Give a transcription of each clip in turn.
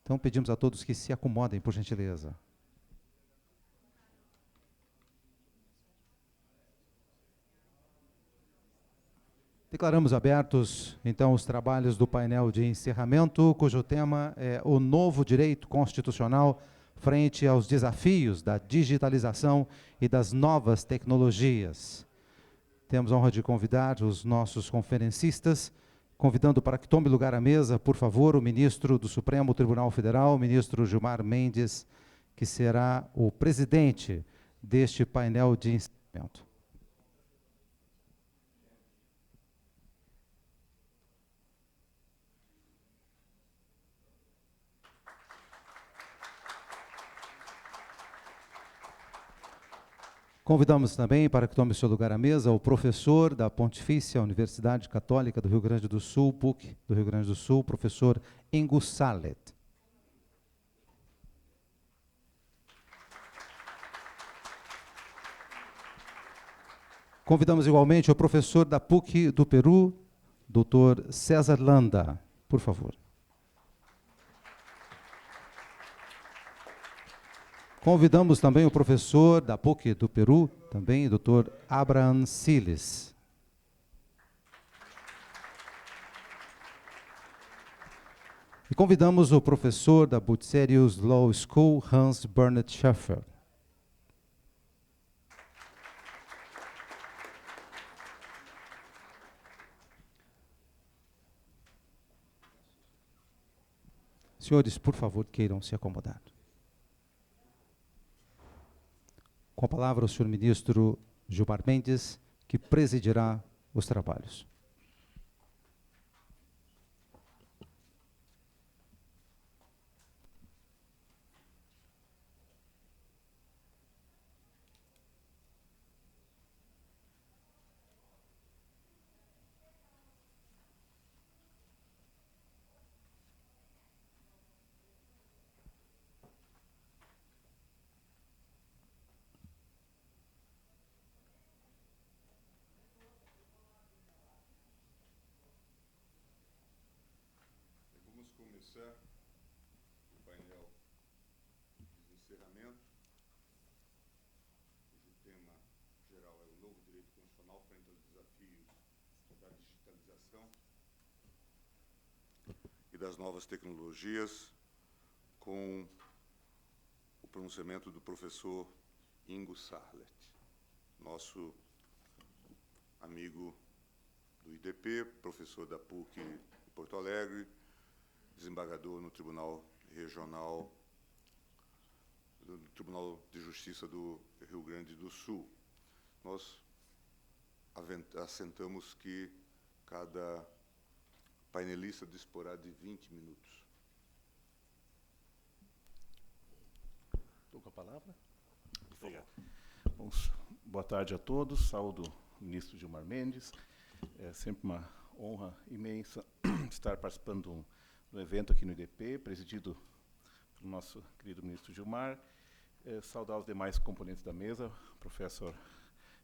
Então, pedimos a todos que se acomodem, por gentileza. Declaramos abertos, então, os trabalhos do painel de encerramento, cujo tema é o novo direito constitucional frente aos desafios da digitalização e das novas tecnologias. Temos a honra de convidar os nossos conferencistas, convidando para que tome lugar à mesa, por favor, o ministro do Supremo Tribunal Federal, o ministro Gilmar Mendes, que será o presidente deste painel de encerramento. Convidamos também para que tome seu lugar à mesa o professor da Pontifícia Universidade Católica do Rio Grande do Sul, PUC do Rio Grande do Sul, professor Ingo Sallet. Convidamos igualmente o professor da PUC do Peru, Dr. César Landa, por favor. Convidamos também o professor da PUC do Peru, também Dr. Abraham Siles. E convidamos o professor da Bucerius Law School, Hans Bernhard Schaffer. Senhores, por favor, queiram se acomodar. Com a palavra o senhor ministro Gilmar Mendes, que presidirá os trabalhos. Começar o painel de encerramento, cujo tema geral é o novo direito constitucional frente aos desafios da digitalização e das novas tecnologias, com o pronunciamento do professor Ingo Sallet, nosso amigo do IDP, professor da PUC de Porto Alegre, desembargador no Tribunal Regional, do Tribunal de Justiça do Rio Grande do Sul. Nós assentamos que cada painelista disporá de 20 minutos. Estou com a palavra? Obrigado. Bom, boa tarde a todos. Saúdo o ministro Gilmar Mendes. É sempre uma honra imensa estar participando do evento aqui no IDP, presidido pelo nosso querido ministro Gilmar. Saudar os demais componentes da mesa, professor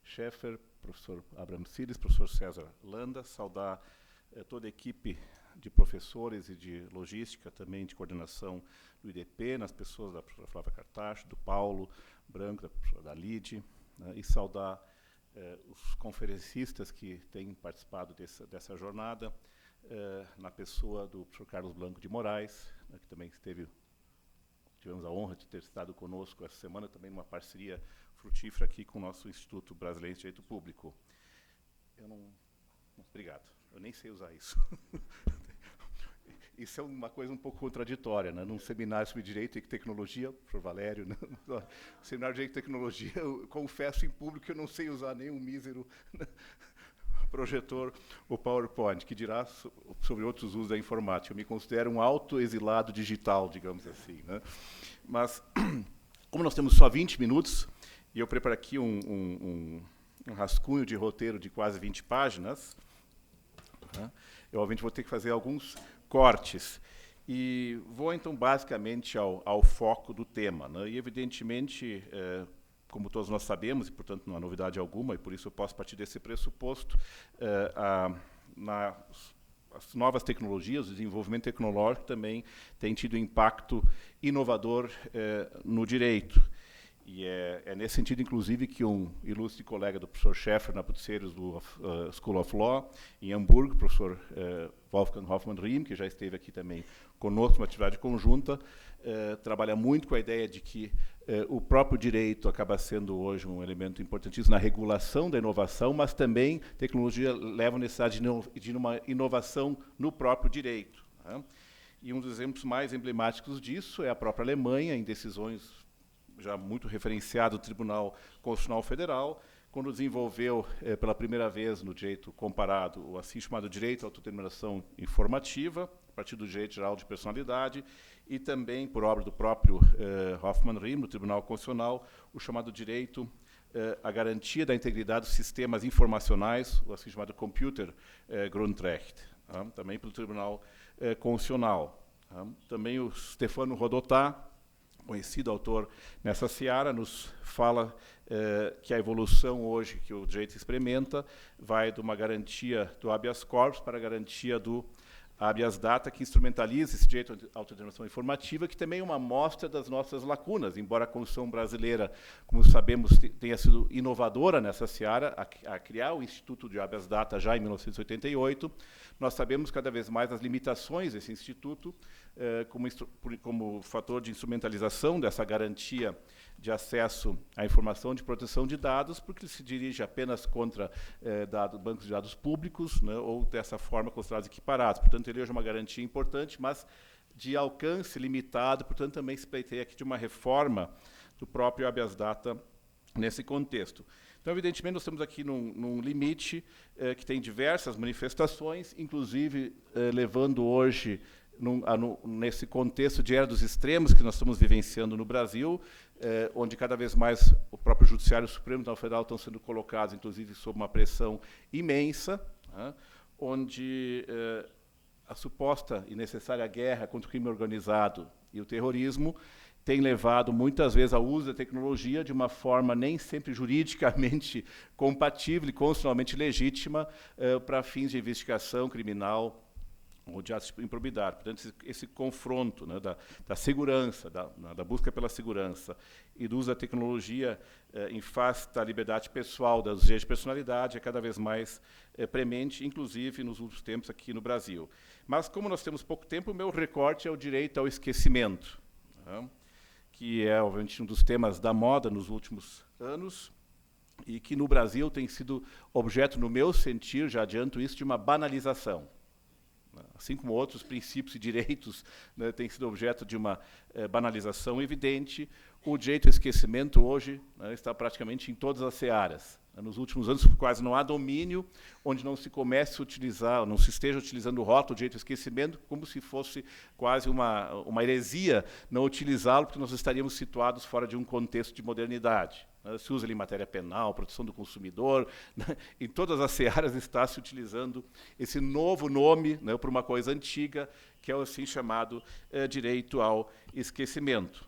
Schaffer, professor Abraham Siles, professor César Landa. Saudar toda a equipe de professores e de logística, também de coordenação do IDP, nas pessoas da professora Flávia Cartacho, do Paulo Branco, da professora Dalide, né, e saudar os conferencistas que têm participado dessa jornada, na pessoa do professor Carlos Blanco de Moraes, né, que também tivemos a honra de ter estado conosco essa semana, também numa parceria frutífera aqui com o nosso Instituto Brasileiro de Direito Público. Obrigado, eu nem sei usar isso. Isso é uma coisa um pouco contraditória, né? Num seminário sobre Direito e Tecnologia, professor Valério, né? Seminário de Direito e Tecnologia, eu confesso em público que eu não sei usar nem um mísero projetor ou PowerPoint, que dirá sobre outros usos da informática. Eu me considero um autoexilado digital, digamos assim, né? Mas, como nós temos só 20 minutos, e eu preparo aqui um rascunho de roteiro de quase 20 páginas, né? Eu, obviamente, vou ter que fazer alguns cortes. E vou, então, basicamente ao foco do tema, né? E, evidentemente, como todos nós sabemos, e, portanto, não há novidade alguma, e por isso eu posso partir desse pressuposto, as novas tecnologias, o desenvolvimento tecnológico também tem tido impacto inovador no direito. E é nesse sentido, inclusive, que um ilustre colega do professor Schäfer, na Bucerius School of Law, em Hamburgo, o professor Wolfgang Hoffmann-Riem, que já esteve aqui também conosco, uma atividade conjunta, trabalha muito com a ideia de que o próprio direito acaba sendo hoje um elemento importantíssimo na regulação da inovação, mas também tecnologia leva a necessidade de uma inovação no próprio direito, né? E um dos exemplos mais emblemáticos disso é a própria Alemanha, em decisões já muito referenciado do Tribunal Constitucional Federal, quando desenvolveu pela primeira vez no direito comparado o assim chamado direito à autodeterminação informativa, a partir do direito geral de personalidade, e também, por obra do próprio Hoffmann-Riem, no Tribunal Constitucional, o chamado direito à garantia da integridade dos sistemas informacionais, o assim chamado Computer Grundrecht, também pelo Tribunal Constitucional. Também o Stefano Rodotà, conhecido autor nessa seara, nos fala que a evolução hoje que o direito experimenta vai de uma garantia do habeas corpus para a garantia do habeas data, que instrumentaliza esse direito à autodeterminação informativa, que também é uma amostra das nossas lacunas, embora a Constituição brasileira, como sabemos, tenha sido inovadora nessa seara, a criar o Instituto de Habeas Data já em 1988, nós sabemos cada vez mais as limitações desse instituto, como fator de instrumentalização dessa garantia de acesso à informação de proteção de dados, porque ele se dirige apenas contra bancos de dados públicos, né, ou dessa forma considerados equiparados. Portanto, ele hoje é uma garantia importante, mas de alcance limitado, portanto, também se pleiteia aqui de uma reforma do próprio habeas data nesse contexto. Então, evidentemente, nós estamos aqui num limite que tem diversas manifestações, inclusive levando hoje, nesse contexto de era dos extremos que nós estamos vivenciando no Brasil, onde cada vez mais o próprio Judiciário Supremo e o Tribunal Federal estão sendo colocados, inclusive, sob uma pressão imensa, né, onde a suposta e necessária guerra contra o crime organizado e o terrorismo tem levado, muitas vezes, ao uso da tecnologia de uma forma nem sempre juridicamente compatível e constitucionalmente legítima para fins de investigação criminal ou de atos de improbidade. Portanto, esse confronto, né, da segurança, da busca pela segurança e do uso da tecnologia em face da liberdade pessoal, dos direitos de personalidade, é cada vez mais premente, inclusive nos últimos tempos aqui no Brasil. Mas, como nós temos pouco tempo, o meu recorte é o direito ao esquecimento, né, que é, obviamente, um dos temas da moda nos últimos anos e que, no Brasil, tem sido objeto, no meu sentir, já adianto isso, de uma banalização. Assim como outros princípios e direitos, né, têm sido objeto de uma banalização evidente, o direito ao esquecimento hoje, né, está praticamente em todas as searas. Nos últimos anos, quase não há domínio onde não se comece a utilizar, não se esteja utilizando o rótulo direito ao esquecimento como se fosse quase uma heresia não utilizá-lo, porque nós estaríamos situados fora de um contexto de modernidade. Se usa ali em matéria penal, proteção do consumidor, né? Em todas as searas está se utilizando esse novo nome, né, para uma coisa antiga, que é o assim chamado direito ao esquecimento.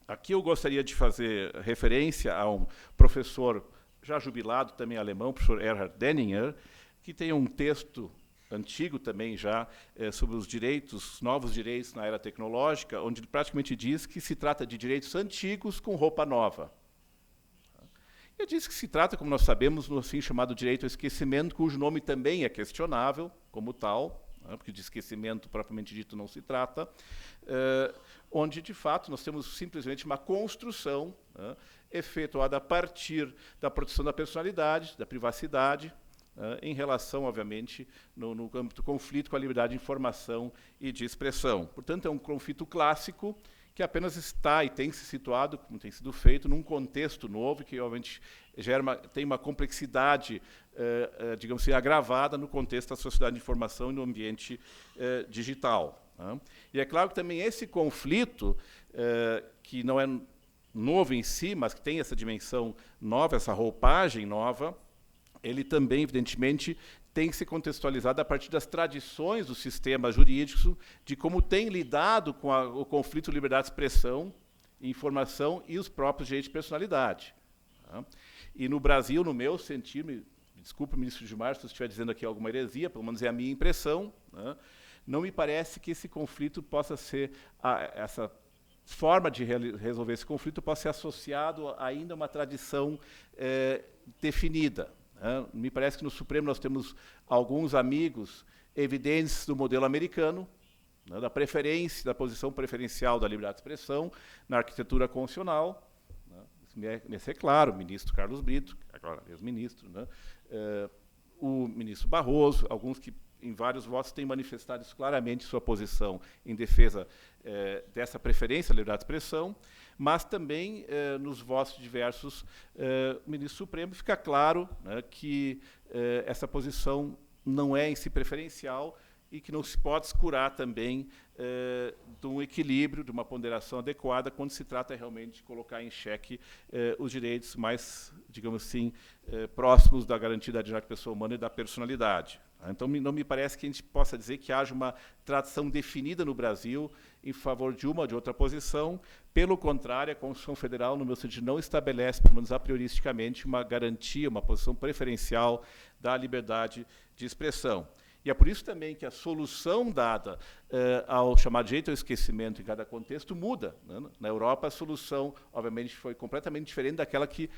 Aqui eu gostaria de fazer referência a um professor já jubilado, também alemão, o professor Erhard Denninger, que tem um texto antigo também já sobre os direitos, novos direitos na era tecnológica, onde ele praticamente diz que se trata de direitos antigos com roupa nova. Ele diz que se trata, como nós sabemos, no assim chamado direito ao esquecimento, cujo nome também é questionável, como tal, né, porque de esquecimento propriamente dito não se trata, onde, de fato, nós temos simplesmente uma construção, né, efetuada a partir da proteção da personalidade, da privacidade, em relação, obviamente, no âmbito do conflito com a liberdade de informação e de expressão. Portanto, é um conflito clássico que apenas está e tem se situado, como tem sido feito, num contexto novo, que, obviamente, tem uma complexidade, digamos assim, agravada no contexto da sociedade de informação e no ambiente digital. Né? E é claro que também esse conflito, que não é novo em si, mas que tem essa dimensão nova, essa roupagem nova, ele também, evidentemente, tem que ser contextualizado a partir das tradições do sistema jurídico, de como tem lidado com o conflito de liberdade de expressão, informação e os próprios direitos de personalidade. Tá? E no Brasil, no meu sentir, desculpe, ministro Gilmar, se eu estiver dizendo aqui alguma heresia, pelo menos é a minha impressão, né, não me parece que esse conflito possa ser, essa forma de resolver esse conflito possa ser associado ainda a uma tradição definida. Né. Me parece que no Supremo nós temos alguns amigos evidentes do modelo americano, né, da preferência, da posição preferencial da liberdade de expressão na arquitetura constitucional. Né, isso é claro, o ministro Carlos Brito, agora ex-ministro, né, o ministro Barroso, alguns que em vários votos têm manifestado isso claramente, sua posição em defesa dessa preferência à liberdade de expressão, mas também nos votos de diversos ministros supremos fica claro, né, que essa posição não é em si preferencial e que não se pode escurar também de um equilíbrio, de uma ponderação adequada, quando se trata realmente de colocar em xeque os direitos mais, digamos assim, próximos da garantia da dignidade da pessoa humana e da personalidade. Então, não me parece que a gente possa dizer que haja uma tradição definida no Brasil em favor de uma ou de outra posição. Pelo contrário, a Constituição Federal, no meu sentido, não estabelece, pelo menos a prioristicamente, uma garantia, uma posição preferencial da liberdade de expressão. E é por isso também que a solução dada ao chamado direito ao esquecimento em cada contexto muda. Né? Na Europa, a solução, obviamente, foi completamente diferente daquela que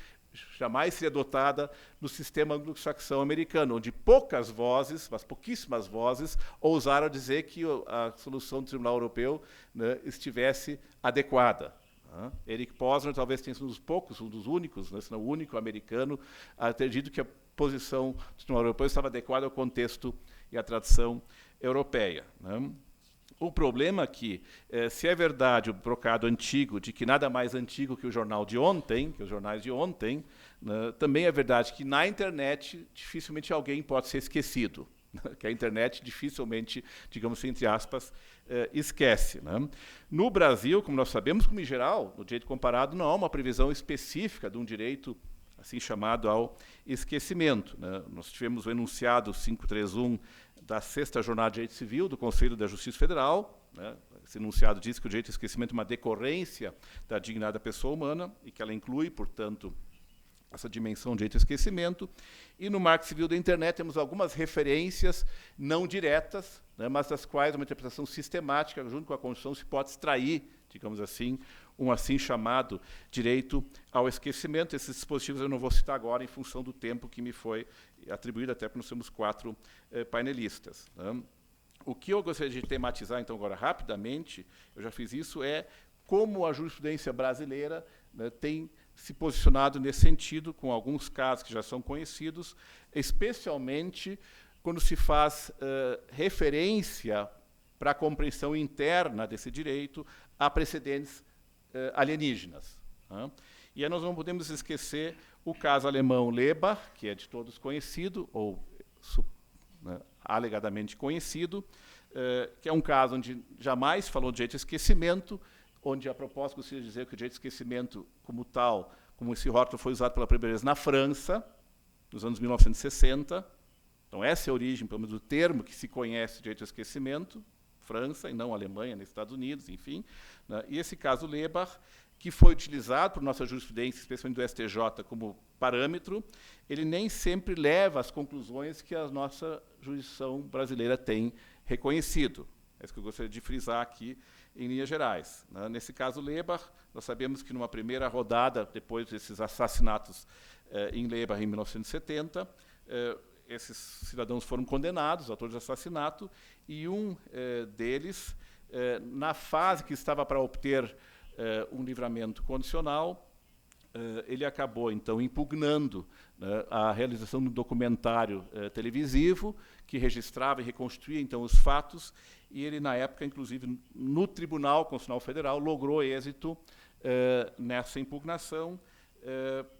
jamais seria adotada no sistema anglo-saxão americano, onde poucas vozes, mas pouquíssimas vozes, ousaram dizer que a solução do Tribunal Europeu, né, estivesse adequada. Eric Posner talvez tenha sido um dos poucos, um dos únicos, né, se não o único americano, a ter dito que a posição do Tribunal Europeu estava adequada ao contexto e à tradição europeia. Né? O problema aqui, se é verdade o brocado antigo de que nada mais antigo que o jornal de ontem, que os jornais de ontem, né, também é verdade que na internet dificilmente alguém pode ser esquecido, né, que a internet dificilmente, digamos entre aspas, esquece. Né. No Brasil, como nós sabemos, como em geral, no direito comparado não há uma previsão específica de um direito assim chamado ao esquecimento. Né. Nós tivemos o enunciado 531 da 6ª Jornada de Direito Civil do Conselho da Justiça Federal. Né. Esse enunciado diz que o direito ao esquecimento é uma decorrência da dignidade da pessoa humana e que ela inclui, portanto, essa dimensão de direito ao esquecimento. E no Marco Civil da Internet temos algumas referências não diretas, né, mas das quais uma interpretação sistemática, junto com a Constituição, se pode extrair, digamos assim, um assim chamado direito ao esquecimento. Esses dispositivos eu não vou citar agora, em função do tempo que me foi atribuído, até porque nós temos 4 painelistas. Né. O que eu gostaria de tematizar, então, agora, rapidamente, eu já fiz isso, é como a jurisprudência brasileira, né, tem se posicionado nesse sentido, com alguns casos que já são conhecidos, especialmente quando se faz referência para a compreensão interna desse direito a precedentes alienígenas. Né? E aí nós não podemos esquecer o caso alemão Leber, que é de todos conhecido, ou né, alegadamente conhecido, que é um caso onde jamais falou de direito ao esquecimento, onde a proposta gostaria de dizer que o direito ao esquecimento, como tal, como esse rótulo foi usado pela primeira vez na França, nos anos 1960. Então, essa é a origem, pelo menos, do termo que se conhece de direito ao esquecimento, França, e não Alemanha, nem Estados Unidos, enfim. Né? E esse caso Leber, que foi utilizado por nossa jurisprudência, especialmente do STJ, como parâmetro, ele nem sempre leva às conclusões que a nossa jurisdição brasileira tem reconhecido. É isso que eu gostaria de frisar aqui, em linhas gerais. Né? Nesse caso Leber, nós sabemos que numa primeira rodada, depois desses assassinatos em Leber, em 1970, esses cidadãos foram condenados, autores de assassinato, e um deles, na fase que estava para obter um livramento condicional, ele acabou, então, impugnando a realização de um documentário televisivo que registrava e reconstruía, então, os fatos, e ele, na época, inclusive, no Tribunal Constitucional Federal, logrou êxito nessa impugnação,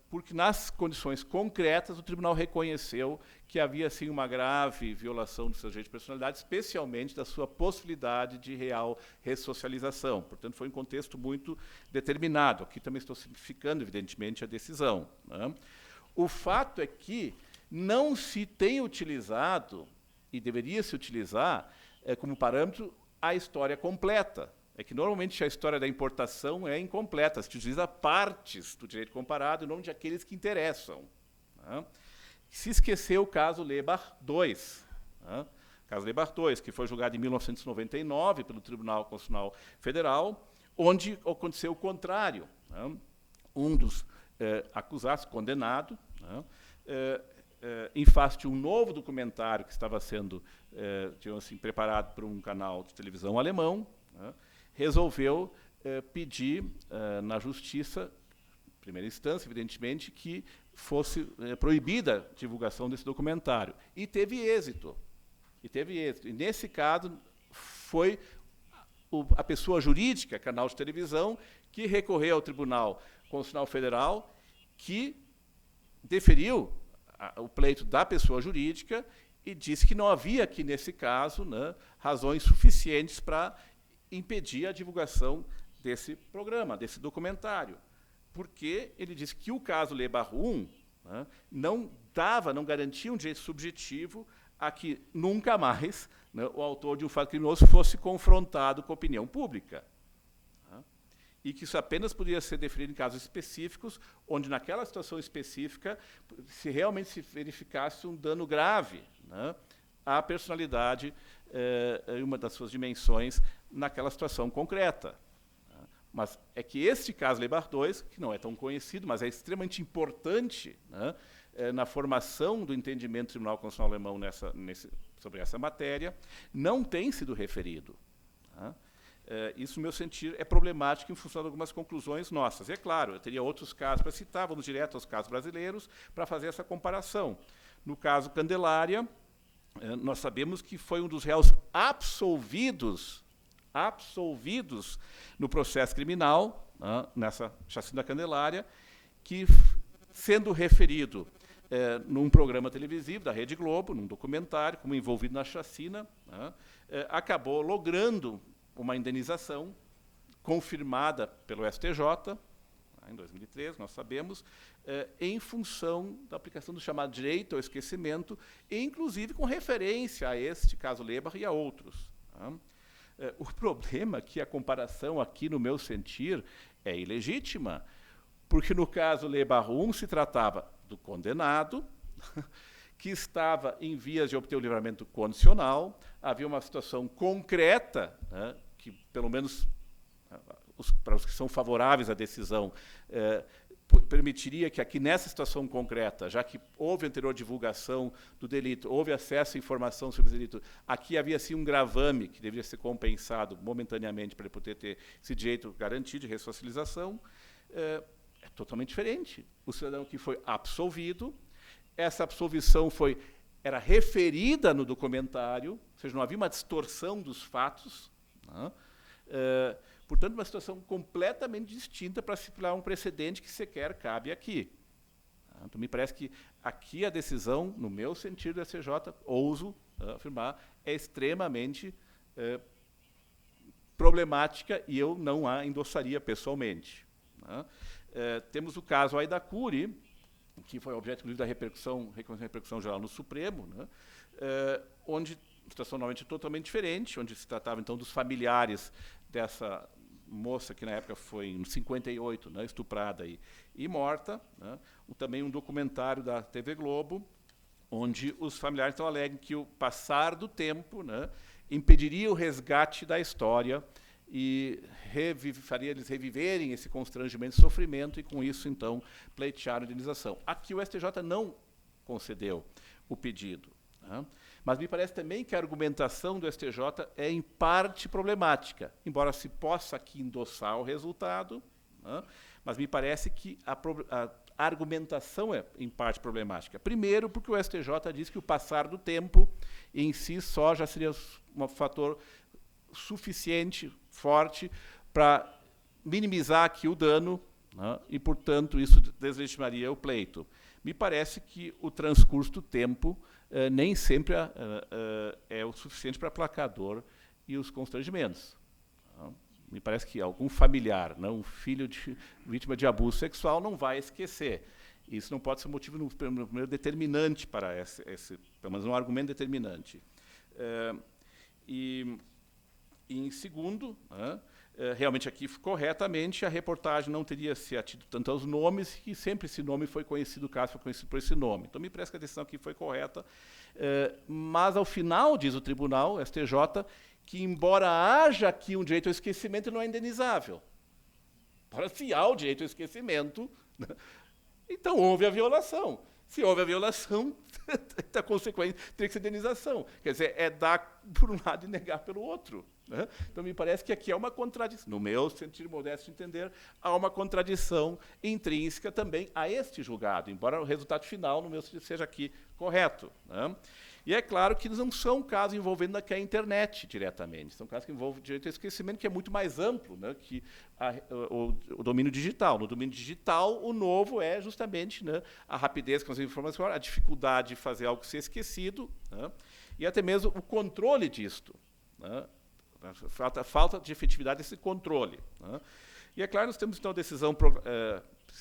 porque, nas condições concretas, o tribunal reconheceu que havia, sim, uma grave violação dos seus direitos de personalidade, especialmente da sua possibilidade de real ressocialização. Portanto, foi um contexto muito determinado. Aqui também estou simplificando, evidentemente, a decisão. Né? O fato é que não se tem utilizado, e deveria se utilizar, como parâmetro, a história completa. É que, normalmente, a história da importação é incompleta, se utiliza partes do direito comparado, em nome de aqueles que interessam. Né? Se esqueceu o caso Lebar II. Né? Caso Lebar II, que foi julgado em 1999 pelo Tribunal Constitucional Federal, onde aconteceu o contrário. Né? Um dos acusados, condenado, né? Em face de um novo documentário que estava sendo assim, preparado por um canal de televisão alemão, né? Resolveu pedir na justiça, em primeira instância, evidentemente, que fosse proibida a divulgação desse documentário. E teve êxito. E, nesse caso, foi a pessoa jurídica, canal de televisão, que recorreu ao Tribunal Constitucional Federal, que deferiu o pleito da pessoa jurídica e disse que não havia aqui, nesse caso, né, razões suficientes para impedir a divulgação desse programa, desse documentário. Porque ele disse que o caso Lebar I, né, não garantia um direito subjetivo a que nunca mais, né, o autor de um fato criminoso fosse confrontado com a opinião pública. Né, e que isso apenas podia ser definido em casos específicos, onde, naquela situação específica, se realmente se verificasse um dano grave, né, à personalidade, em uma das suas dimensões, naquela situação concreta. Mas é que este caso Lebar II, que não é tão conhecido, mas é extremamente importante, né, na formação do entendimento do Tribunal Constitucional Alemão sobre essa matéria, não tem sido referido. Tá? Isso, no meu sentir, é problemático em função de algumas conclusões nossas. E, é claro, eu teria outros casos para citar, vamos direto aos casos brasileiros, para fazer essa comparação. No caso Candelária, nós sabemos que foi um dos réus absolvidos no processo criminal, nessa chacina da Candelária, que, sendo referido num programa televisivo da Rede Globo, num documentário, como envolvido na chacina, acabou logrando uma indenização confirmada pelo STJ, em 2013, nós sabemos, em função da aplicação do chamado direito ao esquecimento, e inclusive com referência a este caso Lebar e a outros. O problema é que a comparação aqui, no meu sentir, é ilegítima, porque no caso Lebar I se tratava do condenado, que estava em vias de obter o livramento condicional, havia uma situação concreta, né, que, pelo menos para os que são favoráveis à decisão, permitiria que aqui, nessa situação concreta, já que houve anterior divulgação do delito, houve acesso à informação sobre o delito, aqui havia, sim, um gravame que deveria ser compensado momentaneamente para ele poder ter esse direito garantido de ressocialização, é totalmente diferente. O cidadão que foi absolvido, essa absolvição era referida no documentário, ou seja, não havia uma distorção dos fatos, né? Portanto, uma situação completamente distinta para se criar um precedente que sequer cabe aqui. Então, me parece que aqui a decisão, no meu sentido, da STJ, ouso afirmar, é extremamente problemática e eu não a endossaria pessoalmente. Temos o caso Aidacuri, que foi objeto, inclusive, da repercussão geral no Supremo, né, onde a situação normalmente é totalmente diferente, onde se tratava, então, dos familiares dessa moça, que na época foi em 58, né, estuprada e morta, né, também um documentário da TV Globo, onde os familiares então alegam que o passar do tempo, né, impediria o resgate da história e faria eles reviverem esse constrangimento e sofrimento, e com isso, então, pleitearam a indenização. Aqui o STJ não concedeu o pedido. Né? Mas me parece também que a argumentação do STJ é, em parte, problemática, embora se possa aqui endossar o resultado, né? Mas me parece que a argumentação é, em parte, problemática. Primeiro, porque o STJ diz que o passar do tempo, em si, só já seria um fator suficiente, forte, para minimizar aqui o dano, né? E, portanto, isso deslegitimaria o pleito. Me parece que o transcurso do tempo nem sempre é o suficiente para aplacar a dor e os constrangimentos. Me parece que algum familiar, né, um filho de vítima de abuso sexual, não vai esquecer. Isso não pode ser motivo, no primeiro, determinante para esse, pelo menos um argumento determinante. E em segundo, né, realmente aqui corretamente, a reportagem não teria se atido tanto aos nomes, e sempre esse nome foi conhecido, o caso foi conhecido por esse nome. Então, me parece que a decisão aqui foi correta, mas, ao final, diz o tribunal, o STJ, que, embora haja aqui um direito ao esquecimento, não é indenizável. Ora, se há o direito ao esquecimento, né, então houve a violação. Se houve a violação, a consequência teria que ser indenização. Quer dizer, é dar por um lado e negar pelo outro. Né? Então, me parece que aqui há uma contradição. No meu sentido modesto de entender, há uma contradição intrínseca também a este julgado, embora o resultado final, no meu sentido, seja aqui correto. Né? E é claro que não são casos envolvendo aqui a internet diretamente, são casos que envolvem o direito ao esquecimento, que é muito mais amplo, né, que o domínio digital. No domínio digital, o novo é justamente, né, a rapidez com as informações, a dificuldade de fazer algo ser esquecido, né, e até mesmo o controle disto. Né, falta de efetividade desse controle. Né. E é claro, nós temos então a decisão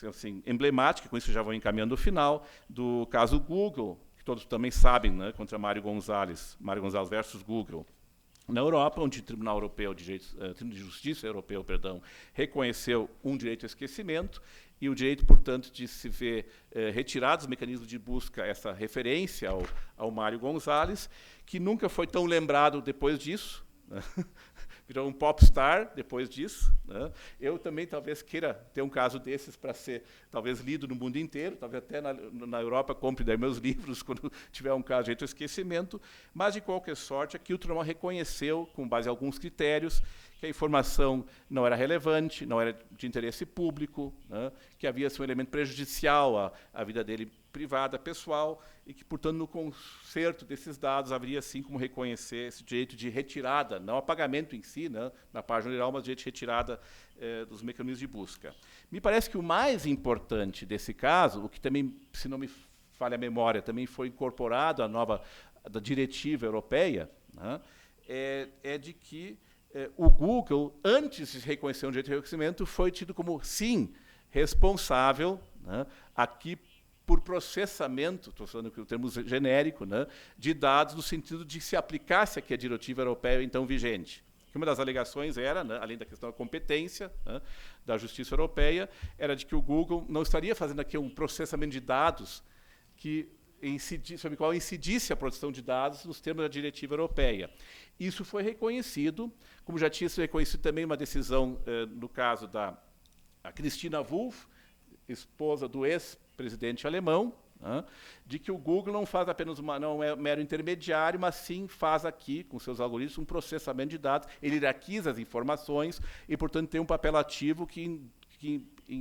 assim, emblemática, com isso já vou encaminhando o final, do caso Google, que todos também sabem, né, contra Mário Gonzalez versus Google, na Europa, onde o Tribunal Europeu Tribunal de Justiça Europeu, reconheceu um direito ao esquecimento e o direito, portanto, de se ver retirados os mecanismos de busca, essa referência ao Mário Gonzalez, que nunca foi tão lembrado depois disso, né? Virou um popstar depois disso. Né? Eu também talvez queira ter um caso desses para ser talvez lido no mundo inteiro, talvez até na Europa compre daí meus livros quando tiver um caso de jeito de esquecimento, mas, de qualquer sorte, aqui o tribunal reconheceu, com base em alguns critérios, que a informação não era relevante, não era de interesse público, né? Que havia um elemento prejudicial à vida dele privada, pessoal, e que, portanto, no conserto desses dados haveria, sim, como reconhecer esse direito de retirada, não apagamento em si, né, na página geral, mas direito de retirada dos mecanismos de busca. Me parece que o mais importante desse caso, o que também, se não me falha a memória, também foi incorporado à nova da diretiva europeia, né, é de que o Google, antes de reconhecer um direito de reconhecimento, foi tido como, sim, responsável, né, aqui por processamento, estou falando que o termo genérico, né, de dados, no sentido de se aplicasse aqui a diretiva europeia então vigente. Que uma das alegações era, né, além da questão da competência, né, da Justiça Europeia, era de que o Google não estaria fazendo aqui um processamento de dados sobre o qual incidisse a proteção de dados nos termos da diretiva europeia. Isso foi reconhecido, como já tinha sido reconhecido também uma decisão, no caso da Christina Wulff, esposa do ex-presidente alemão, né, de que o Google não faz apenas não é mero intermediário, mas sim faz aqui, com seus algoritmos, um processamento de dados, ele hierarquiza as informações e, portanto, tem um papel ativo que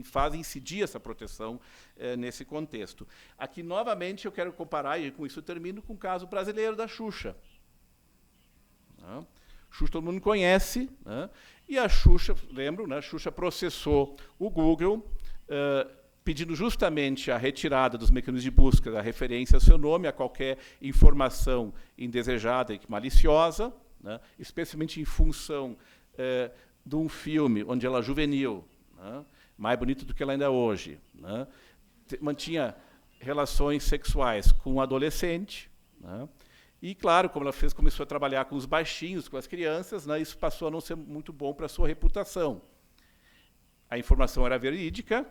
faz incidir essa proteção nesse contexto. Aqui, novamente, eu quero comparar, e com isso eu termino, com o caso brasileiro da Xuxa. Né? Xuxa todo mundo conhece, né? E a Xuxa, lembro, né? A Xuxa processou o Google, pedindo justamente a retirada dos mecanismos de busca da referência ao seu nome, a qualquer informação indesejada e maliciosa, né? Especialmente em função de um filme onde ela juvenil, né? Mais bonita do que ela ainda é hoje, né? Mantinha relações sexuais com um adolescente, né? E, claro, como ela começou a trabalhar com os baixinhos, com as crianças, né? Isso passou a não ser muito bom para a sua reputação. A informação era verídica,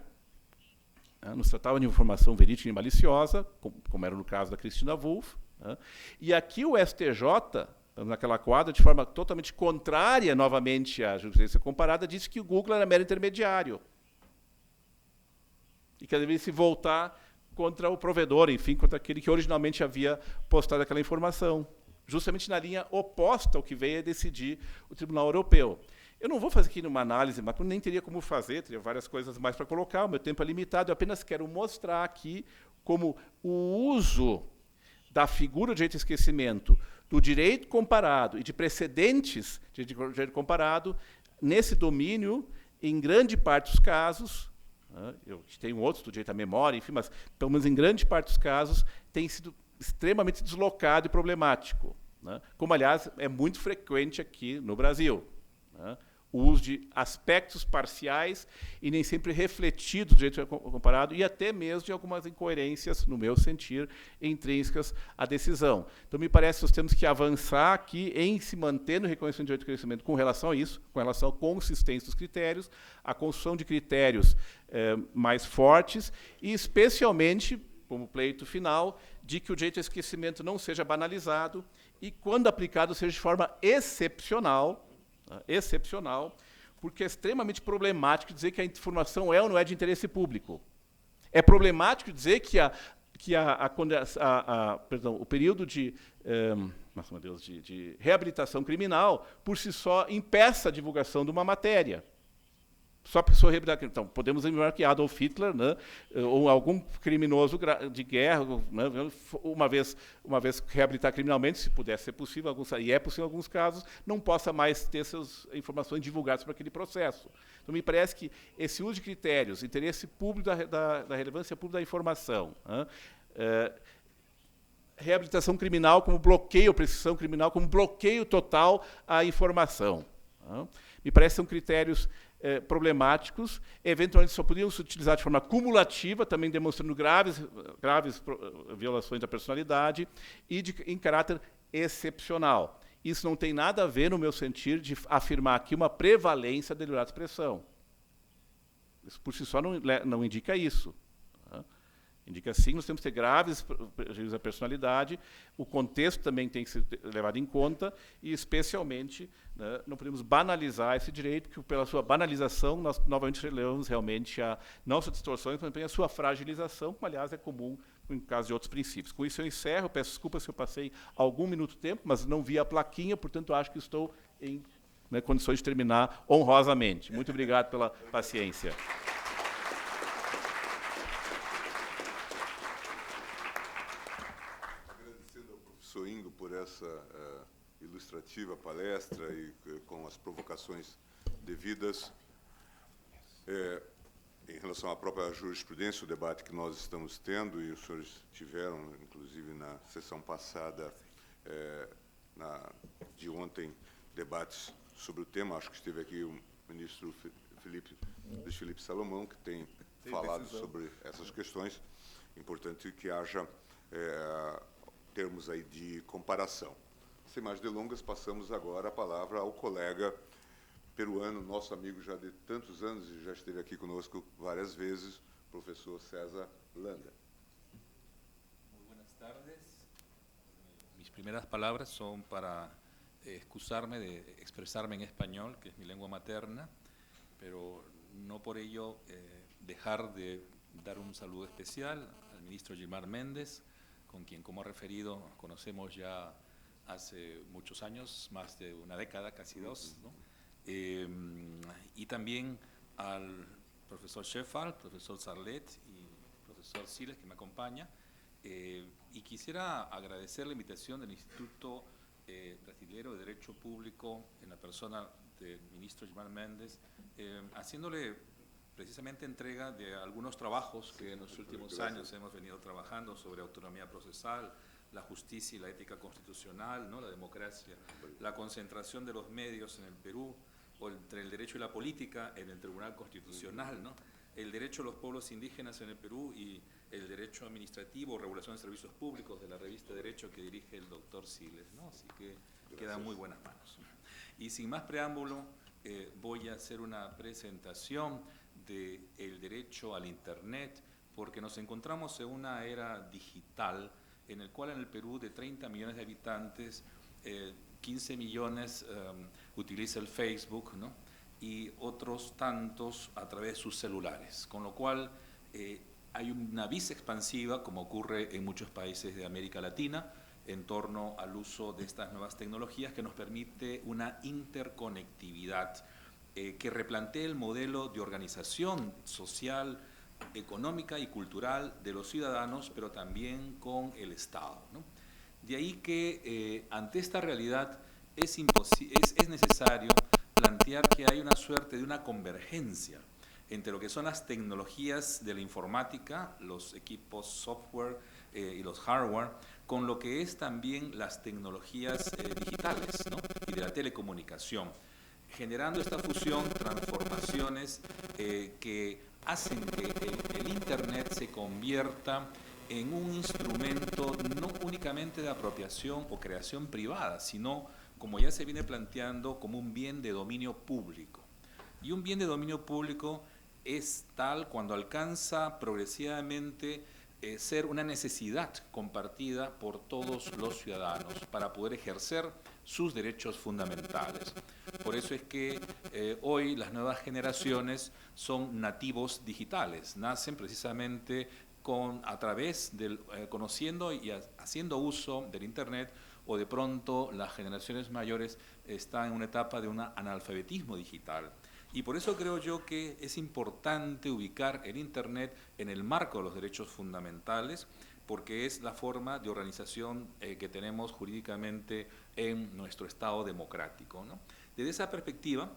né? Não se tratava de informação verídica e maliciosa, como era no caso da Christina Wulff, né? E aqui o STJ, naquela quadra, de forma totalmente contrária, novamente, à justiça comparada, disse que o Google era mero intermediário. E que deveria se voltar contra o provedor, enfim, contra aquele que originalmente havia postado aquela informação, justamente na linha oposta ao que veio a decidir o Tribunal Europeu. Eu não vou fazer aqui uma análise, mas nem teria como fazer, teria várias coisas mais para colocar, o meu tempo é limitado, eu apenas quero mostrar aqui como o uso da figura de direito ao esquecimento, do direito comparado e de precedentes de direito comparado, nesse domínio, em grande parte dos casos, eu tenho outros do direito à memória, enfim, mas, pelo menos em grande parte dos casos, tem sido extremamente deslocado e problemático, né? Como, aliás, é muito frequente aqui no Brasil, né? o uso de aspectos parciais e nem sempre refletidos do direito comparado e até mesmo de algumas incoerências, no meu sentir, intrínsecas à decisão. Então, me parece que nós temos que avançar aqui em se manter no reconhecimento do direito do conhecimento com relação a isso, com relação à consistência dos critérios, a construção de critérios mais fortes e, especialmente, como pleito final, de que o direito ao esquecimento não seja banalizado e, quando aplicado, seja de forma excepcional, porque é extremamente problemático dizer que a informação é ou não é de interesse público. É problemático dizer que o período de reabilitação criminal, por si só, impeça a divulgação de uma matéria. Só a pessoa reabilitar. Então, podemos lembrar que Adolf Hitler, né, ou algum criminoso de guerra, né, uma vez reabilitar criminalmente, se pudesse ser possível, e é possível em alguns casos, não possa mais ter suas informações divulgadas para aquele processo. Então, me parece que esse uso de critérios, interesse público da relevância pública da informação, né, reabilitação criminal como bloqueio, prescrição criminal como bloqueio total à informação. Né, me parece que são critérios problemáticos, eventualmente só poderiam se utilizar de forma cumulativa, também demonstrando graves violações da personalidade e em caráter excepcional. Isso não tem nada a ver, no meu sentir, de afirmar aqui uma prevalência da liberdade de expressão. Isso por si só não indica isso. Indica sim, nós temos que ter graves prejuízos à personalidade, o contexto também tem que ser levado em conta e, especialmente, né, não podemos banalizar esse direito, porque pela sua banalização nós novamente relevamos realmente não só distorções, mas também a sua fragilização, como, aliás, é comum em caso de outros princípios. Com isso eu encerro, peço desculpas se eu passei algum minuto de tempo, mas não vi a plaquinha, portanto, acho que estou em condições de terminar honrosamente. Muito obrigado pela paciência. Ingo por essa ilustrativa palestra e com as provocações devidas. Em relação à própria jurisprudência, o debate que nós estamos tendo, e os senhores tiveram, inclusive, na sessão passada, de ontem, debates sobre o tema. Acho que esteve aqui o ministro Felipe Salomão, que tem falado sobre essas questões. Importante que haja termos aí de comparação. Sem mais delongas, passamos agora a palavra ao colega peruano, nosso amigo já de tantos anos e já esteve aqui conosco várias vezes, professor César Landa. Muy buenas tardes. Mis primeras palabras son para excusarme de expresarme en español, que es mi lengua materna, pero no por ello dejar de dar un saludo especial al ministro Gilmar Méndez, con quien, como ha referido, conocemos ya hace muchos años, más de una década, casi dos, ¿no? Y también al profesor Sheffal, profesor Sarlet y profesor Siles, que me acompaña. Y quisiera agradecer la invitación del Instituto Brasilero de Derecho Público en la persona del ministro Gilmar Méndez, haciéndole precisamente entrega de algunos trabajos que en los últimos años hemos venido trabajando sobre autonomía procesal, la justicia y la ética constitucional, ¿no? La democracia, la concentración de los medios en el Perú, o entre el derecho y la política en el Tribunal Constitucional, ¿no? El derecho de los pueblos indígenas en el Perú y el derecho administrativo, regulación de servicios públicos de la revista Derecho que dirige el doctor Siles, ¿no? Así que queda en muy buenas manos. Y sin más preámbulo, voy a hacer una presentación del derecho al Internet, porque nos encontramos en una era digital en el cual en el Perú de 30 millones de habitantes, 15 millones utiliza el Facebook, ¿no? Y otros tantos a través de sus celulares, con lo cual hay una visa expansiva, como ocurre en muchos países de América Latina, en torno al uso de estas nuevas tecnologías que nos permite una interconectividad que replantee el modelo de organización social, económica y cultural de los ciudadanos, pero también con el Estado, ¿no? De ahí que ante esta realidad es necesario plantear que hay una suerte de una convergencia entre lo que son las tecnologías de la informática, los equipos software y los hardware, con lo que es también las tecnologías digitales, ¿no? Y de la telecomunicación, generando esta fusión, transformaciones que hacen que el Internet se convierta en un instrumento no únicamente de apropiación o creación privada, sino, como ya se viene planteando, como un bien de dominio público. Y un bien de dominio público es tal cuando alcanza progresivamente ser una necesidad compartida por todos los ciudadanos para poder ejercer sus derechos fundamentales. Por eso es que hoy las nuevas generaciones son nativos digitales, nacen precisamente a través del conociendo y haciendo uso del Internet, o de pronto las generaciones mayores están en una etapa de un analfabetismo digital. Y por eso creo yo que es importante ubicar el Internet en el marco de los derechos fundamentales, porque es la forma de organización que tenemos jurídicamente en nuestro Estado democrático, ¿no? Desde esa perspectiva,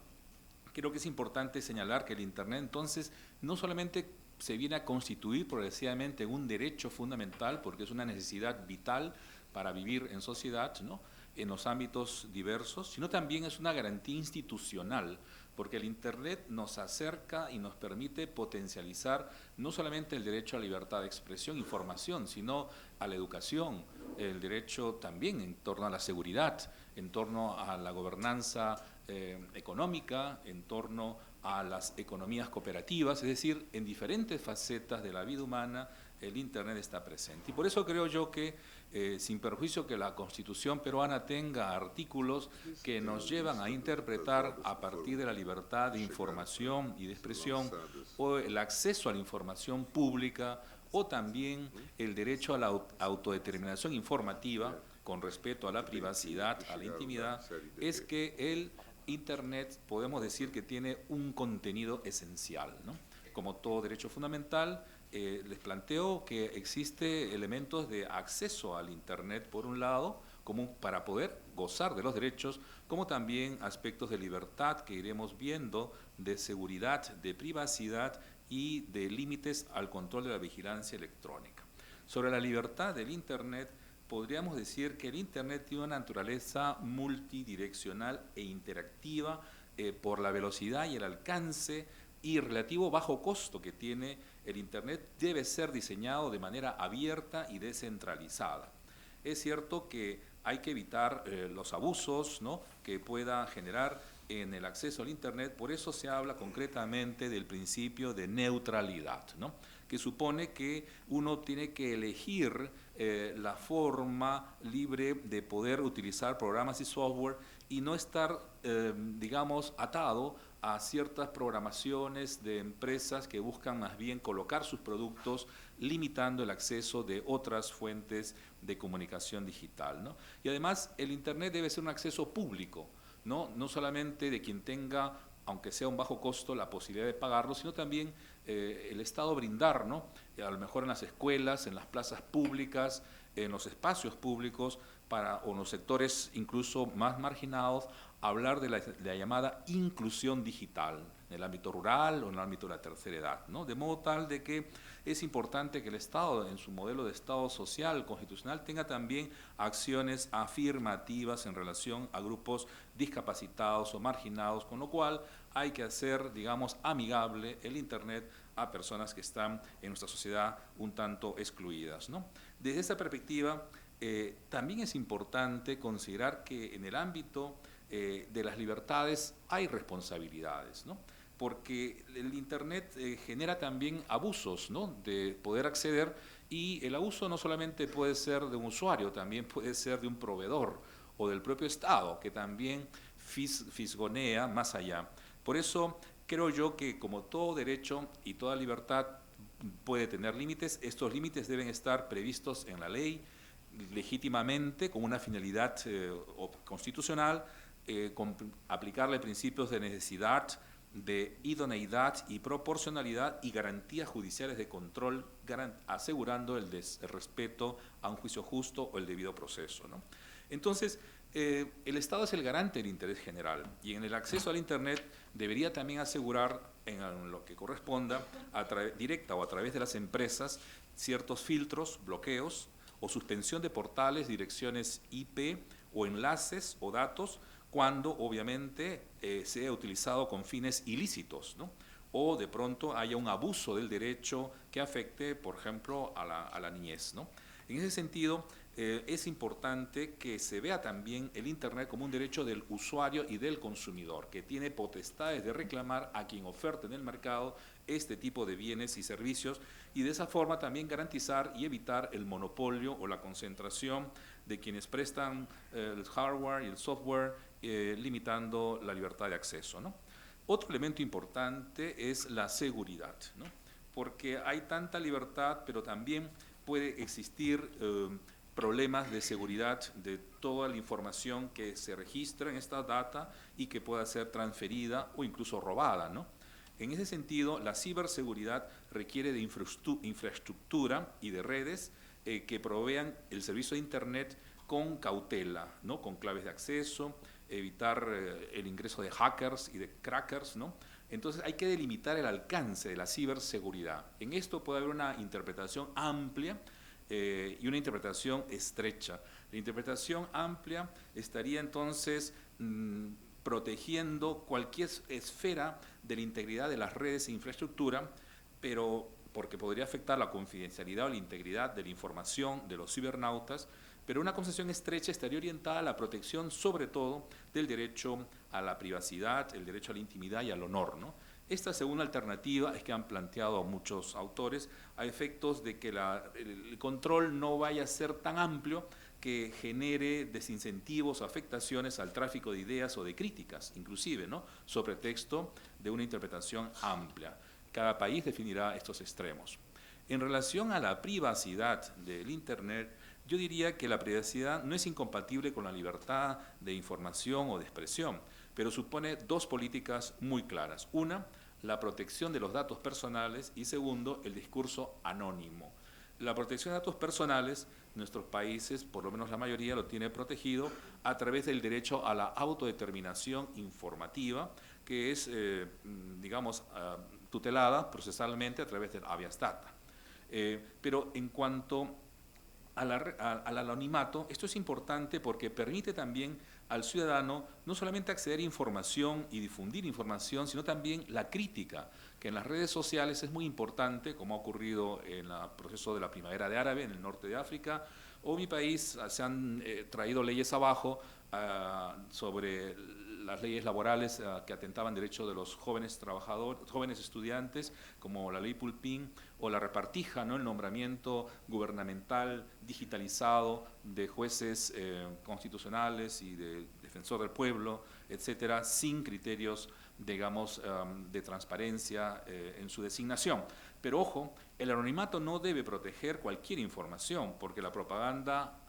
creo que es importante señalar que el Internet entonces no solamente se viene a constituir progresivamente en un derecho fundamental, porque es una necesidad vital para vivir en sociedad, ¿no?, en los ámbitos diversos, sino también es una garantía institucional, porque el Internet nos acerca y nos permite potencializar no solamente el derecho a la libertad de expresión e información, sino a la educación, el derecho también en torno a la seguridad, en torno a la gobernanza económica, en torno a las economías cooperativas, es decir, en diferentes facetas de la vida humana el Internet está presente. Y por eso creo yo que, sin perjuicio que la Constitución peruana tenga artículos que nos llevan a interpretar a partir de la libertad de información y de expresión, o el acceso a la información pública, o también el derecho a la autodeterminación informativa, con respeto a la privacidad, a la intimidad, es que el Internet podemos decir que tiene un contenido esencial, ¿no? Como todo derecho fundamental, les planteo que existe elementos de acceso al Internet, por un lado, como para poder gozar de los derechos, como también aspectos de libertad que iremos viendo, de seguridad, de privacidad y de límites al control de la vigilancia electrónica. Sobre la libertad del Internet, podríamos decir que el Internet tiene una naturaleza multidireccional e interactiva por la velocidad y el alcance y relativo bajo costo que tiene el Internet. Debe ser diseñado de manera abierta y descentralizada. Es cierto que hay que evitar los abusos, ¿no?, que pueda generar en el acceso al Internet. Por eso se habla concretamente del principio de neutralidad, ¿no?, que supone que uno tiene que elegir la forma libre de poder utilizar programas y software y no estar, digamos, atado a ciertas programaciones de empresas que buscan más bien colocar sus productos limitando el acceso de otras fuentes de comunicación digital, ¿no? Y además el Internet debe ser un acceso público, ¿no? No solamente de quien tenga, aunque sea un bajo costo, la posibilidad de pagarlo, sino también el Estado brindar, ¿no?, a lo mejor en las escuelas, en las plazas públicas, en los espacios públicos, o en los sectores incluso más marginados, hablar de la llamada inclusión digital, en el ámbito rural o en el ámbito de la tercera edad, ¿no? De modo tal de que es importante que el Estado, en su modelo de Estado social, constitucional, tenga también acciones afirmativas en relación a grupos discapacitados o marginados, con lo cual hay que hacer, digamos, amigable el Internet a personas que están en nuestra sociedad un tanto excluidas, ¿no? Desde esa perspectiva, también es importante considerar que en el ámbito de las libertades hay responsabilidades, ¿no?, porque el Internet genera también abusos, ¿no?, de poder acceder, y el abuso no solamente puede ser de un usuario, también puede ser de un proveedor o del propio Estado, que también fisgonea más allá. Por eso creo yo que, como todo derecho y toda libertad puede tener límites, estos límites deben estar previstos en la ley legítimamente, con una finalidad constitucional, aplicarle principios de necesidad, de idoneidad y proporcionalidad y garantías judiciales de control, asegurando el respeto a un juicio justo o el debido proceso, ¿no? Entonces, el Estado es el garante del interés general, y en el acceso al Internet debería también asegurar, en lo que corresponda, directa o a través de las empresas, ciertos filtros, bloqueos o suspensión de portales, direcciones IP o enlaces o datos cuando obviamente sea utilizado con fines ilícitos, ¿no? O de pronto haya un abuso del derecho que afecte, por ejemplo, a la niñez, ¿no? En ese sentido, es importante que se vea también el Internet como un derecho del usuario y del consumidor, que tiene potestades de reclamar a quien oferte en el mercado este tipo de bienes y servicios, y de esa forma también garantizar y evitar el monopolio o la concentración de quienes prestan el hardware y el software, limitando la libertad de acceso, ¿no? Otro elemento importante es la seguridad, ¿no? Porque hay tanta libertad, pero también puede existir problemas de seguridad de toda la información que se registra en esta data y que pueda ser transferida o incluso robada, ¿no? En ese sentido, la ciberseguridad requiere de infraestructura y de redes que provean el servicio de Internet con cautela, ¿no? Con claves de acceso, evitar el ingreso de hackers y de crackers, ¿no? Entonces hay que delimitar el alcance de la ciberseguridad. En esto puede haber una interpretación amplia y una interpretación estrecha. La interpretación amplia estaría entonces protegiendo cualquier esfera de la integridad de las redes e infraestructura, pero porque podría afectar la confidencialidad o la integridad de la información de los cibernautas, pero una concepción estrecha estaría orientada a la protección sobre todo del derecho a la privacidad, el derecho a la intimidad y al honor, ¿no? Esta segunda alternativa es que han planteado muchos autores a efectos de que el control no vaya a ser tan amplio que genere desincentivos o afectaciones al tráfico de ideas o de críticas, inclusive, ¿no? Sobre texto de una interpretación amplia. Cada país definirá estos extremos. En relación a la privacidad del Internet, yo diría que la privacidad no es incompatible con la libertad de información o de expresión, pero supone dos políticas muy claras. Una, la protección de los datos personales y segundo, el discurso anónimo. La protección de datos personales, nuestros países, por lo menos la mayoría, lo tiene protegido a través del derecho a la autodeterminación informativa, que es, digamos, tutelada procesalmente a través del habeas data. Pero en cuanto al anonimato, esto es importante porque permite también al ciudadano no solamente acceder a información y difundir información, sino también la crítica, que en las redes sociales es muy importante, como ha ocurrido en el proceso de la primavera de árabe en el norte de África, o en mi país se han traído leyes abajo sobre las leyes laborales que atentaban derechos de los jóvenes trabajadores, jóvenes estudiantes, como la ley Pulpín o la repartija, ¿no? El nombramiento gubernamental digitalizado de jueces constitucionales y de defensor del pueblo, etcétera, sin criterios, digamos, de transparencia en su designación. Pero ojo, el anonimato no debe proteger cualquier información, porque la propaganda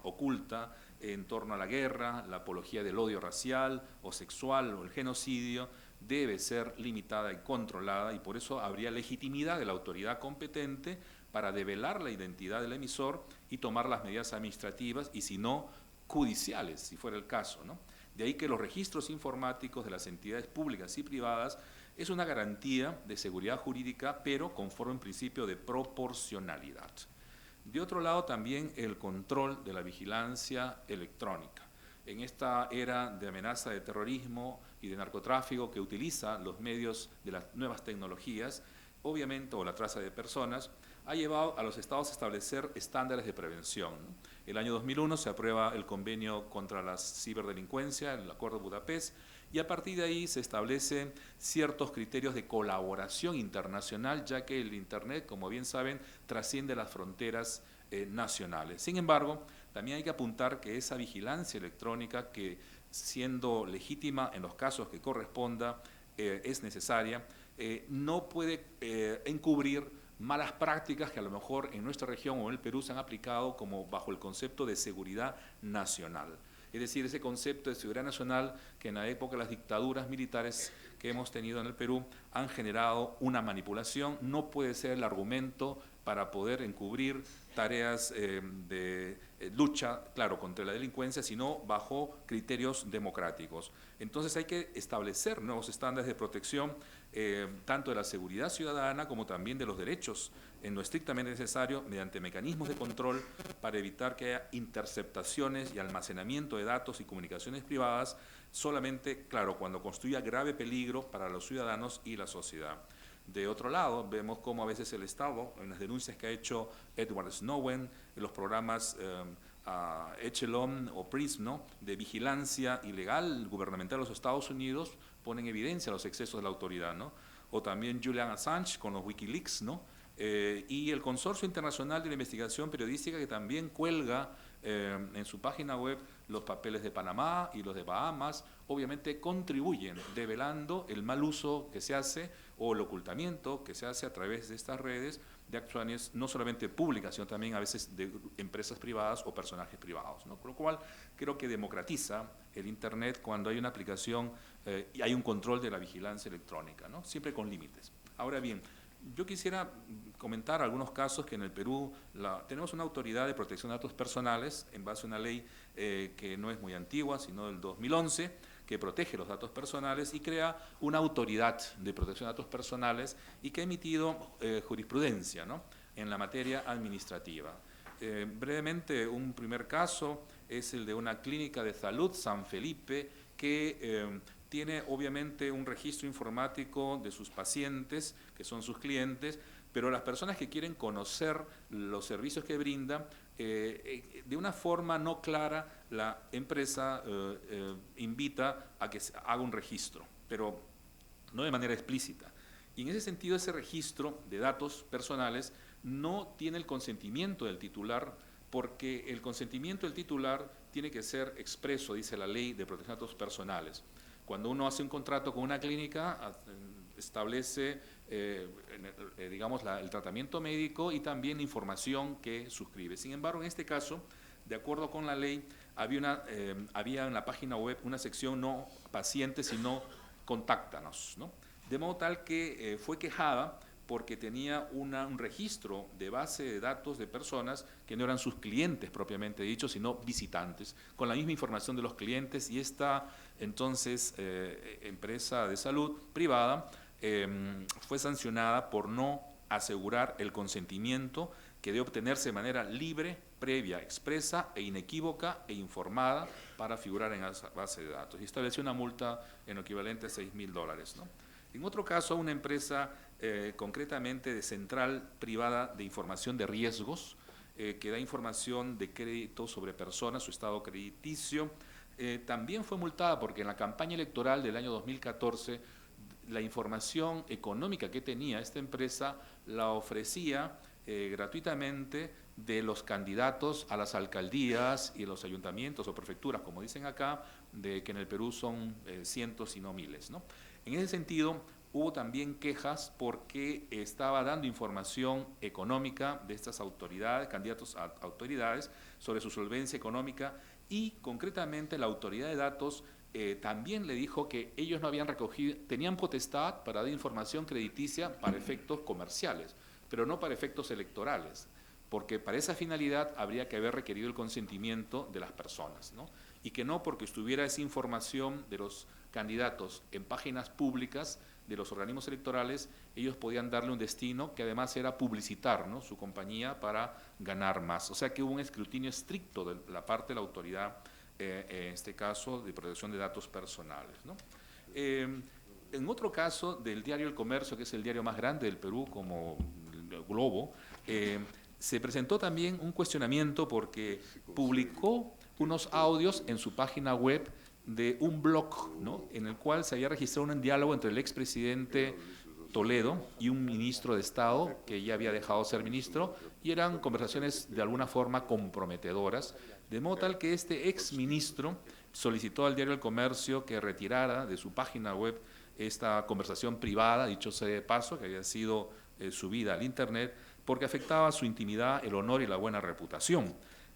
oculta en torno a la guerra, la apología del odio racial o sexual o el genocidio debe ser limitada y controlada, y por eso habría legitimidad de la autoridad competente para develar la identidad del emisor y tomar las medidas administrativas y, si no, judiciales, si fuera el caso, ¿no? De ahí que los registros informáticos de las entidades públicas y privadas es una garantía de seguridad jurídica, pero conforme a un principio de proporcionalidad. De otro lado, también el control de la vigilancia electrónica. En esta era de amenaza de terrorismo y de narcotráfico que utiliza los medios de las nuevas tecnologías, obviamente, o la trata de personas, ha llevado a los estados a establecer estándares de prevención, ¿no? El año 2001 se aprueba el Convenio contra la Ciberdelincuencia, el Acuerdo de Budapest, y a partir de ahí se establecen ciertos criterios de colaboración internacional, ya que el Internet, como bien saben, trasciende las fronteras nacionales. Sin embargo, también hay que apuntar que esa vigilancia electrónica, que siendo legítima en los casos que corresponda, es necesaria, no puede encubrir malas prácticas que a lo mejor en nuestra región o en el Perú se han aplicado como bajo el concepto de seguridad nacional. Es decir, ese concepto de seguridad nacional que en la época de las dictaduras militares que hemos tenido en el Perú han generado una manipulación, no puede ser el argumento para poder encubrir tareas de lucha, claro, contra la delincuencia, sino bajo criterios democráticos. Entonces hay que establecer nuevos estándares de protección, tanto de la seguridad ciudadana como también de los derechos, en lo estrictamente necesario, mediante mecanismos de control para evitar que haya interceptaciones y almacenamiento de datos y comunicaciones privadas solamente, claro, cuando constituya grave peligro para los ciudadanos y la sociedad. De otro lado, vemos cómo a veces el Estado, en las denuncias que ha hecho Edward Snowden, en los programas Echelon o PRISM, ¿no?, de vigilancia ilegal gubernamental de los Estados Unidos, ponen en evidencia los excesos de la autoridad, ¿no? O también Julian Assange con los Wikileaks, ¿no? Y el Consorcio Internacional de la Investigación Periodística, que también cuelga en su página web los papeles de Panamá y los de Bahamas, obviamente contribuyen develando el mal uso que se hace o el ocultamiento que se hace a través de estas redes de acciones no solamente públicas, sino también a veces de empresas privadas o personajes privados, ¿no? Con lo cual creo que democratiza el Internet cuando hay una aplicación y hay un control de la vigilancia electrónica, ¿no? Siempre con límites. Ahora bien, yo quisiera comentar algunos casos que en el Perú tenemos una autoridad de protección de datos personales en base a una ley que no es muy antigua, sino del 2011, que protege los datos personales y crea una autoridad de protección de datos personales y que ha emitido jurisprudencia, ¿no?, en la materia administrativa. Brevemente, un primer caso es el de una clínica de salud, San Felipe, que tiene obviamente un registro informático de sus pacientes, que son sus clientes, pero las personas que quieren conocer los servicios que brinda, de una forma no clara, la empresa invita a que se haga un registro, pero no de manera explícita. Y en ese sentido, ese registro de datos personales no tiene el consentimiento del titular, porque el consentimiento del titular tiene que ser expreso, dice la Ley de Protección de Datos Personales. Cuando uno hace un contrato con una clínica, establece, digamos, el tratamiento médico y también la información que suscribe. Sin embargo, en este caso, de acuerdo con la ley, había en la página web una sección no paciente, sino contáctanos, ¿no? De modo tal que fue quejada porque tenía un registro de base de datos de personas que no eran sus clientes propiamente dicho, sino visitantes, con la misma información de los clientes, y esta entonces empresa de salud privada fue sancionada por no asegurar el consentimiento que debe obtenerse de manera libre, previa, expresa e inequívoca e informada para figurar en esa base de datos, y estableció una multa en lo equivalente a $6.000, ¿no? En otro caso, una empresa concretamente de central privada de información de riesgos, que da información de crédito sobre personas, su estado crediticio, también fue multada porque en la campaña electoral del año 2014 la información económica que tenía esta empresa la ofrecía gratuitamente de los candidatos a las alcaldías y los ayuntamientos o prefecturas, como dicen acá, de que en el Perú son cientos y no miles, ¿no? En ese sentido, hubo también quejas porque estaba dando información económica de estas autoridades, candidatos a autoridades, sobre su solvencia económica, y concretamente la autoridad de datos también le dijo que ellos no habían recogido, tenían potestad para dar información crediticia para efectos comerciales, pero no para efectos electorales, porque para esa finalidad habría que haber requerido el consentimiento de las personas, ¿no? Y que no porque estuviera esa información de los candidatos en páginas públicas de los organismos electorales, ellos podían darle un destino que además era publicitar, ¿no?, su compañía para ganar más. O sea que hubo un escrutinio estricto de la parte de la autoridad, en este caso de protección de datos personales, ¿no? En otro caso del diario El Comercio, que es el diario más grande del Perú como el Globo, se presentó también un cuestionamiento porque publicó unos audios en su página web de un blog, ¿no?, en el cual se había registrado un diálogo entre el expresidente Toledo y un ministro de Estado que ya había dejado de ser ministro, y eran conversaciones de alguna forma comprometedoras, de modo tal que este exministro solicitó al diario El Comercio que retirara de su página web esta conversación privada, dicho sea de paso, que había sido subida al Internet, porque afectaba su intimidad, el honor y la buena reputación.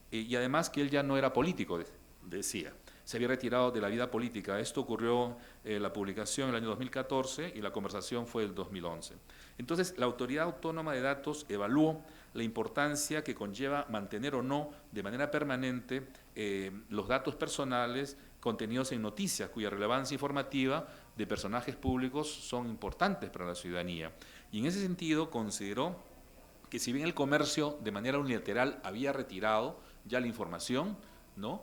Y además que él ya no era político, decía. Se había retirado de la vida política. Esto ocurrió, la publicación en el año 2014 y la conversación fue el 2011. Entonces, la Autoridad Autónoma de Datos evaluó la importancia que conlleva mantener o no de manera permanente los datos personales contenidos en noticias cuya relevancia informativa de personajes públicos son importantes para la ciudadanía. Y en ese sentido consideró que si bien el comercio de manera unilateral había retirado ya la información, ¿no?,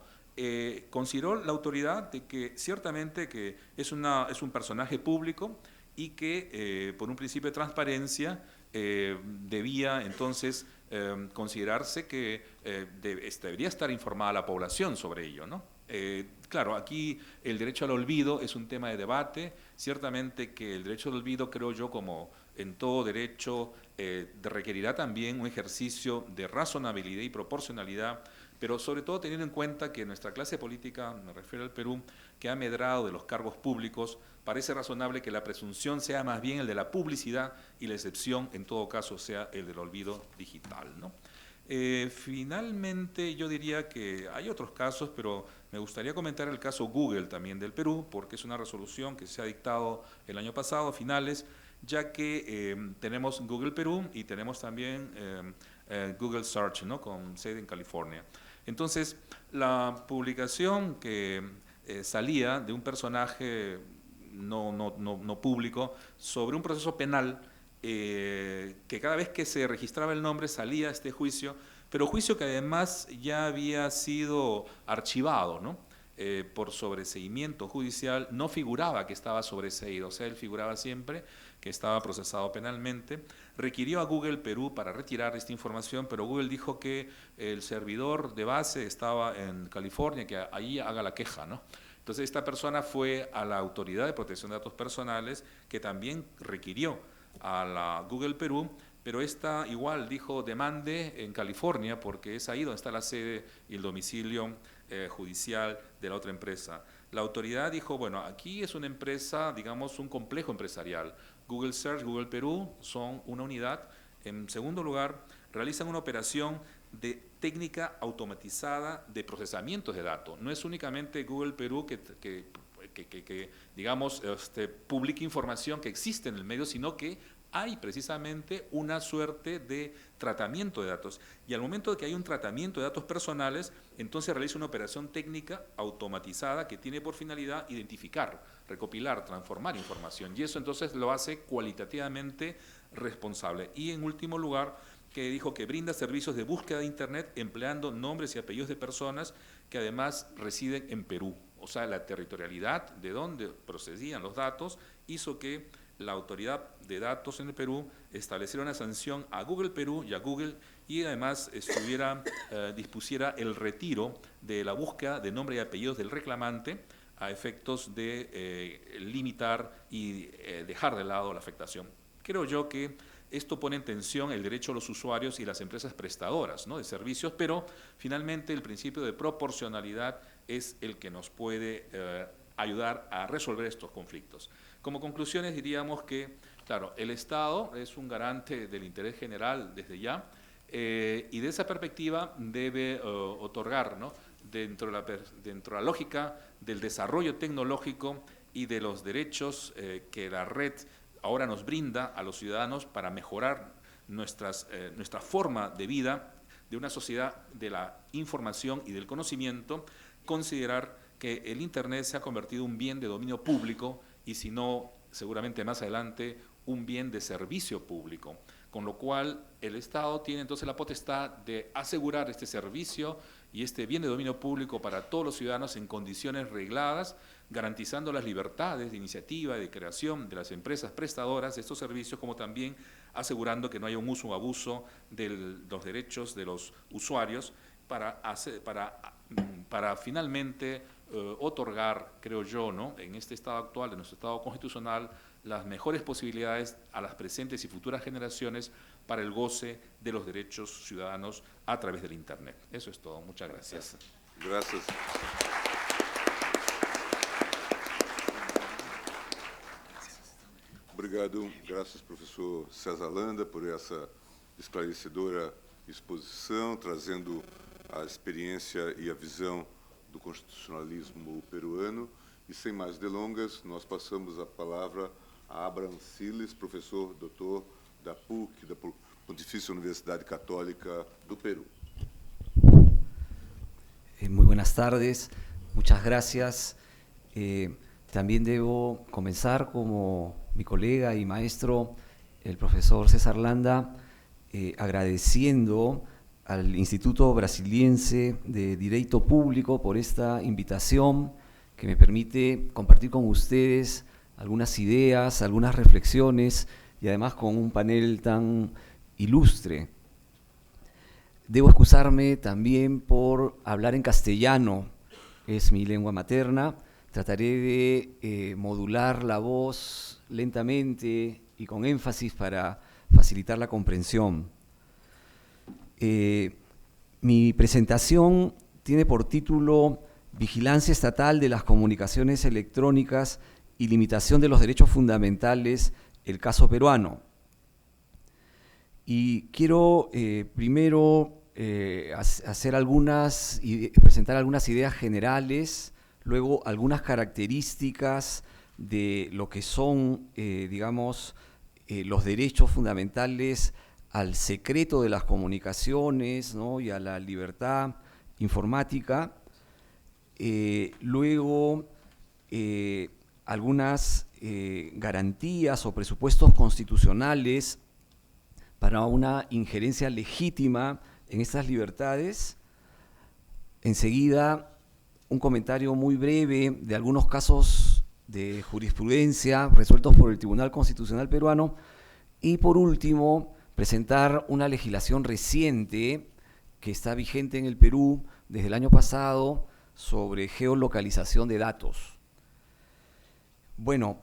consideró la autoridad de que ciertamente que es un personaje público y que por un principio de transparencia debía entonces considerarse que debería estar informada la población sobre ello, ¿no? Claro, aquí el derecho al olvido es un tema de debate. Ciertamente que el derecho al olvido, creo yo, como en todo derecho, requerirá también un ejercicio de razonabilidad y proporcionalidad, pero sobre todo teniendo en cuenta que nuestra clase política, me refiero al Perú, que ha medrado de los cargos públicos, parece razonable que la presunción sea más bien el de la publicidad y la excepción, en todo caso, sea el del olvido digital, ¿no? Finalmente, yo diría que hay otros casos, pero me gustaría comentar el caso Google también del Perú, porque es una resolución que se ha dictado el año pasado, a finales, ya que tenemos Google Perú y tenemos también Google Search, ¿no?, con sede en California. Entonces, la publicación que salía de un personaje no público sobre un proceso penal, que cada vez que se registraba el nombre salía este juicio, pero juicio que además ya había sido archivado, ¿no? Por sobreseimiento judicial, no figuraba que estaba sobreseído, o sea, él figuraba siempre que estaba procesado penalmente. Requirió a Google Perú para retirar esta información, pero Google dijo que el servidor de base estaba en California, que ahí haga la queja, ¿no? Entonces esta persona fue a la Autoridad de Protección de Datos Personales, que también requirió a la Google Perú, pero esta igual dijo demande en California porque es ahí donde está la sede y el domicilio judicial de la otra empresa. La autoridad dijo, bueno, aquí es una empresa, digamos, un complejo empresarial. Google Search, Google Perú son una unidad. En segundo lugar, realizan una operación de técnica automatizada de procesamiento de datos. No es únicamente Google Perú que digamos, publica información que existe en el medio, sino que hay precisamente una suerte de tratamiento de datos. Y al momento de que hay un tratamiento de datos personales, entonces realiza una operación técnica automatizada que tiene por finalidad identificar, recopilar, transformar información. Y eso entonces lo hace cualitativamente responsable. Y en último lugar, que dijo que brinda servicios de búsqueda de Internet empleando nombres y apellidos de personas que además residen en Perú. O sea, la territorialidad de donde procedían los datos hizo que la autoridad de datos en el Perú estableciera una sanción a Google Perú y a Google, y además dispusiera el retiro de la búsqueda de nombre y apellidos del reclamante a efectos de limitar y dejar de lado la afectación. Creo yo que esto pone en tensión el derecho a los usuarios y las empresas prestadoras, ¿no?, de servicios, pero finalmente el principio de proporcionalidad es el que nos puede ayudar a resolver estos conflictos. Como conclusiones diríamos que, claro, el Estado es un garante del interés general desde ya, y de esa perspectiva debe otorgar, ¿no?, dentro de la lógica del desarrollo tecnológico y de los derechos que la red ahora nos brinda a los ciudadanos para mejorar nuestra forma de vida de una sociedad de la información y del conocimiento, considerar que el Internet se ha convertido en un bien de dominio público y si no, seguramente más adelante, un bien de servicio público, con lo cual el Estado tiene entonces la potestad de asegurar este servicio y este bien de dominio público para todos los ciudadanos en condiciones regladas, garantizando las libertades de iniciativa y de creación de las empresas prestadoras de estos servicios, como también asegurando que no haya un uso o abuso de los derechos de los usuarios para finalmente otorgar, creo yo, ¿no?, en este estado actual de nuestro estado constitucional, las mejores posibilidades a las presentes y futuras generaciones para el goce de los derechos ciudadanos a través del Internet. Eso es todo. Muchas gracias. Gracias. Obrigado. Graças, professor César Landa, por essa esclarecedora exposição, trazendo a experiência e a visão do constitucionalismo peruano. E, sem mais delongas, nós passamos a palavra a Abraham Siles, professor doutor da PUC, da Pontifícia Universidade Católica do Perú. Muy buenas tardes, muchas gracias. También debo comenzar como mi colega y maestro, el profesor César Landa, agradeciendo al Instituto Brasiliense de Direito Público por esta invitación que me permite compartir con ustedes algunas ideas, algunas reflexiones y además con un panel tan ilustre. Debo excusarme también por hablar en castellano, es mi lengua materna. Trataré de modular la voz lentamente y con énfasis para facilitar la comprensión. Mi presentación tiene por título Vigilancia Estatal de las Comunicaciones Electrónicas y Limitación de los Derechos Fundamentales, el caso peruano. Y quiero primero presentar algunas ideas generales, luego algunas características de lo que son, los derechos fundamentales al secreto de las comunicaciones, ¿no? Y a la libertad informática. Luego, algunas garantías o presupuestos constitucionales para una injerencia legítima en estas libertades. Enseguida, un comentario muy breve de algunos casos de jurisprudencia resueltos por el Tribunal Constitucional peruano. Y por último, presentar una legislación reciente que está vigente en el Perú desde el año pasado sobre geolocalización de datos. Bueno,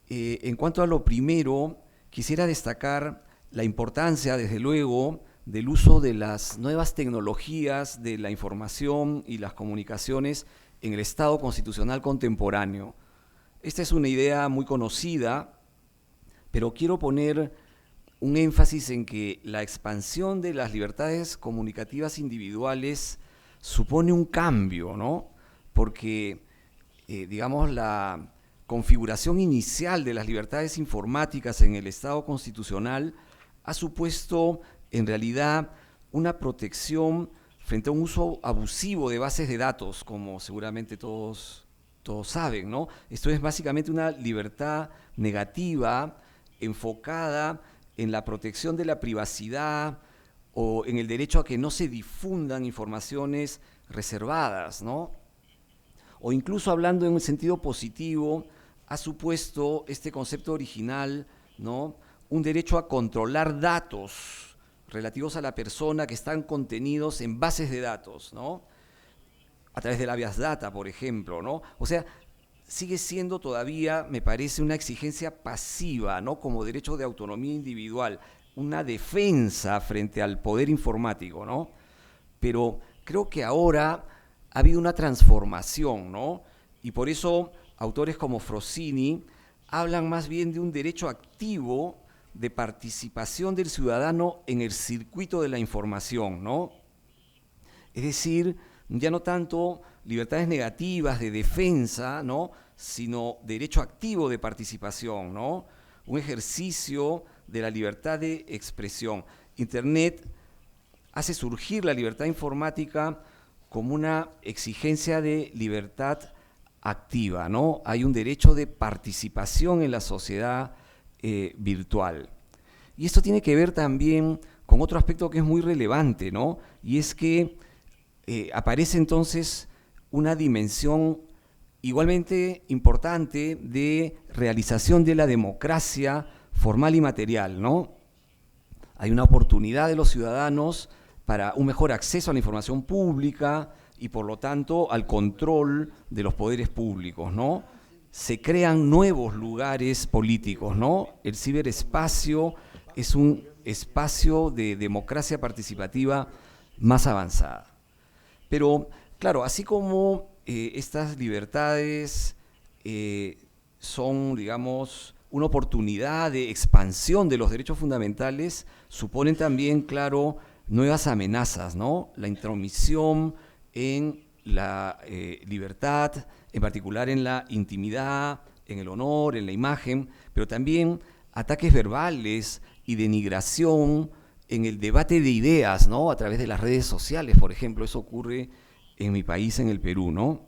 en cuanto a lo primero, quisiera destacar la importancia, desde luego, del uso de las nuevas tecnologías de la información y las comunicaciones en el Estado constitucional contemporáneo. Esta es una idea muy conocida, pero quiero poner un énfasis en que la expansión de las libertades comunicativas individuales supone un cambio, ¿no? Porque, la configuración inicial de las libertades informáticas en el Estado constitucional ha supuesto, en realidad, una protección frente a un uso abusivo de bases de datos, como seguramente todos saben, ¿no? Esto es básicamente una libertad negativa enfocada en la protección de la privacidad o en el derecho a que no se difundan informaciones reservadas, ¿no? O incluso hablando en un sentido positivo, ha supuesto este concepto original, ¿no?, un derecho a controlar datos relativos a la persona que están contenidos en bases de datos, ¿no?, a través de la habeas data, por ejemplo, ¿no? O sea, sigue siendo todavía, me parece, una exigencia pasiva, ¿no?, como derecho de autonomía individual, una defensa frente al poder informático, ¿no? Pero creo que ahora ha habido una transformación, ¿no? Y por eso autores como Frosini hablan más bien de un derecho activo de participación del ciudadano en el circuito de la información, ¿no? Es decir, ya no tanto libertades negativas de defensa, ¿no?, sino derecho activo de participación, ¿no?, un ejercicio de la libertad de expresión. Internet hace surgir la libertad informática como una exigencia de libertad activa, ¿no? Hay un derecho de participación en la sociedad virtual. Y esto tiene que ver también con otro aspecto que es muy relevante, ¿no? Y es que aparece entonces una dimensión igualmente importante de realización de la democracia formal y material, ¿no? Hay una oportunidad de los ciudadanos para un mejor acceso a la información pública y, por lo tanto, al control de los poderes públicos, ¿no? Se crean nuevos lugares políticos, ¿no? El ciberespacio es un espacio de democracia participativa más avanzada. Pero, claro, así como estas libertades son, digamos, una oportunidad de expansión de los derechos fundamentales, suponen también, claro, nuevas amenazas, ¿no? La intromisión en la libertad, en particular en la intimidad, en el honor, en la imagen, pero también ataques verbales y denigración en el debate de ideas, ¿no?, a través de las redes sociales, por ejemplo. Eso ocurre en mi país, en el Perú, ¿no?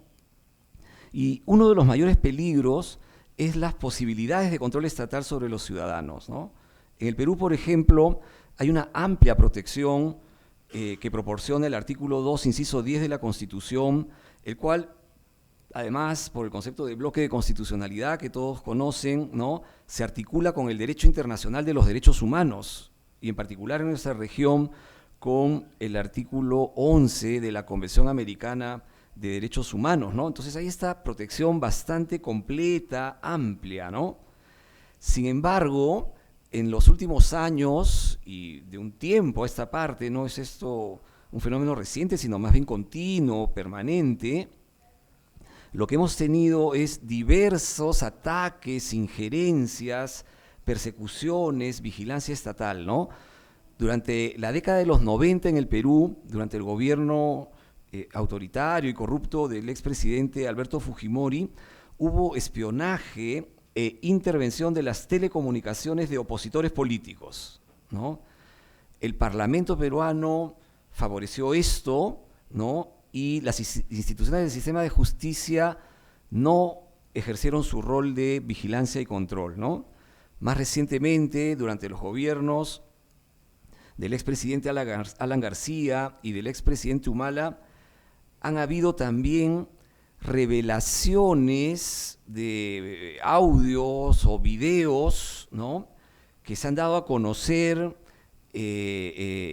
Y uno de los mayores peligros es las posibilidades de control estatal sobre los ciudadanos, ¿no? En el Perú, por ejemplo, hay una amplia protección que proporciona el artículo 2, inciso 10 de la Constitución, el cual, además, por el concepto de bloque de constitucionalidad que todos conocen, ¿no?, se articula con el derecho internacional de los derechos humanos, y en particular en nuestra región con el artículo 11 de la Convención Americana de Derechos Humanos, ¿no? Entonces hay esta protección bastante completa, amplia, ¿no? Sin embargo, en los últimos años, y de un tiempo a esta parte, no es esto un fenómeno reciente, sino más bien continuo, permanente, lo que hemos tenido es diversos ataques, injerencias, persecuciones, vigilancia estatal, ¿no? Durante la década de los 90 en el Perú, durante el gobierno autoritario y corrupto del expresidente Alberto Fujimori, hubo espionaje e intervención de las telecomunicaciones de opositores políticos, ¿no? El Parlamento peruano favoreció esto, ¿no?, y las instituciones del sistema de justicia no ejercieron su rol de vigilancia y control, ¿no? Más recientemente, durante los gobiernos del expresidente Alan García y del expresidente Humala, han habido también revelaciones de audios o videos, ¿no?, que se han dado a conocer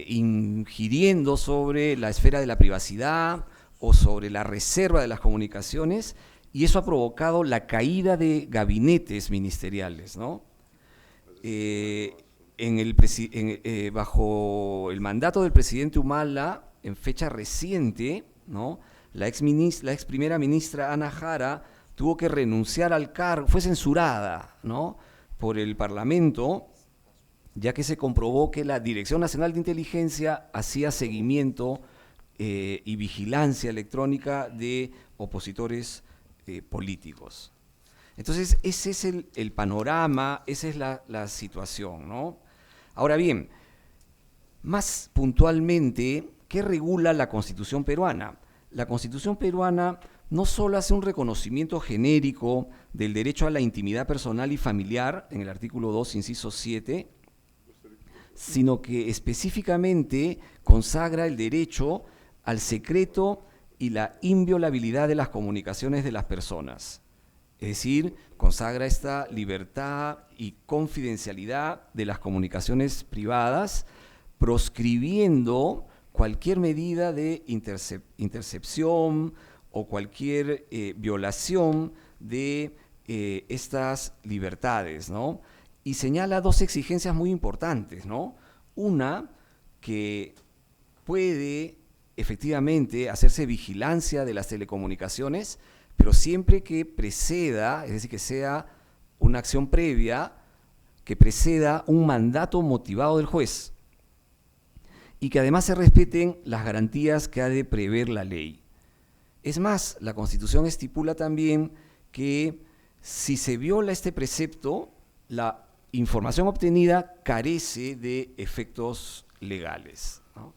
ingiriendo sobre la esfera de la privacidad o sobre la reserva de las comunicaciones, y eso ha provocado la caída de gabinetes ministeriales, ¿no? Bajo el mandato del presidente Humala, en fecha reciente, ¿no?, la ex primera ministra Ana Jara tuvo que renunciar al cargo, fue censurada, ¿no?, por el Parlamento, ya que se comprobó que la Dirección Nacional de Inteligencia hacía seguimiento y vigilancia electrónica de opositores políticos. Entonces, ese es el panorama, esa es la situación, ¿no? Ahora bien, más puntualmente, ¿qué regula la Constitución peruana? La Constitución peruana no solo hace un reconocimiento genérico del derecho a la intimidad personal y familiar, en el artículo 2, inciso 7, sino que específicamente consagra el derecho al secreto y la inviolabilidad de las comunicaciones de las personas. Es decir, consagra esta libertad y confidencialidad de las comunicaciones privadas, proscribiendo cualquier medida de intercepción o cualquier violación de estas libertades, ¿no? Y señala dos exigencias muy importantes, ¿no? Una, que puede efectivamente hacerse vigilancia de las telecomunicaciones, pero siempre que preceda, es decir, que sea una acción previa, que preceda un mandato motivado del juez, y que además se respeten las garantías que ha de prever la ley. Es más, la Constitución estipula también que si se viola este precepto, la información obtenida carece de efectos legales, ¿no?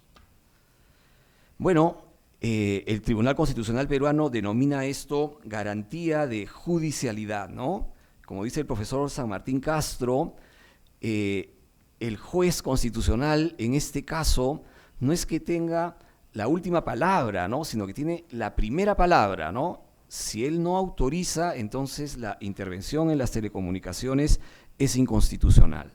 Bueno, el Tribunal Constitucional peruano denomina esto garantía de judicialidad, ¿no? Como dice el profesor San Martín Castro, el juez constitucional en este caso no es que tenga la última palabra, ¿no?, sino que tiene la primera palabra, ¿no? Si él no autoriza, entonces la intervención en las telecomunicaciones es inconstitucional.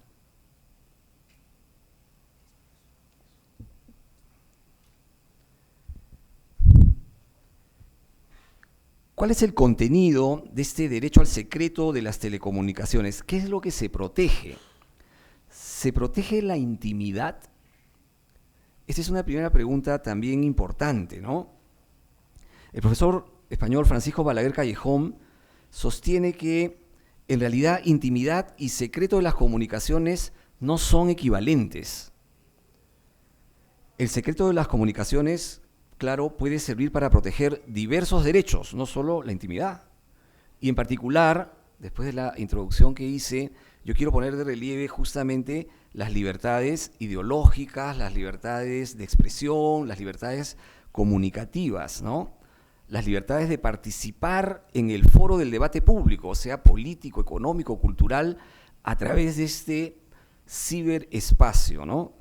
¿Cuál es el contenido de este derecho al secreto de las telecomunicaciones? ¿Qué es lo que se protege? ¿Se protege la intimidad? Esta es una primera pregunta también importante, ¿no? El profesor español Francisco Balaguer Callejón sostiene que en realidad intimidad y secreto de las comunicaciones no son equivalentes. El secreto de las comunicaciones, claro, puede servir para proteger diversos derechos, no solo la intimidad. Y en particular, después de la introducción que hice, yo quiero poner de relieve justamente las libertades ideológicas, las libertades de expresión, las libertades comunicativas, ¿no? Las libertades de participar en el foro del debate público, sea político, económico, cultural, a través de este ciberespacio, ¿no?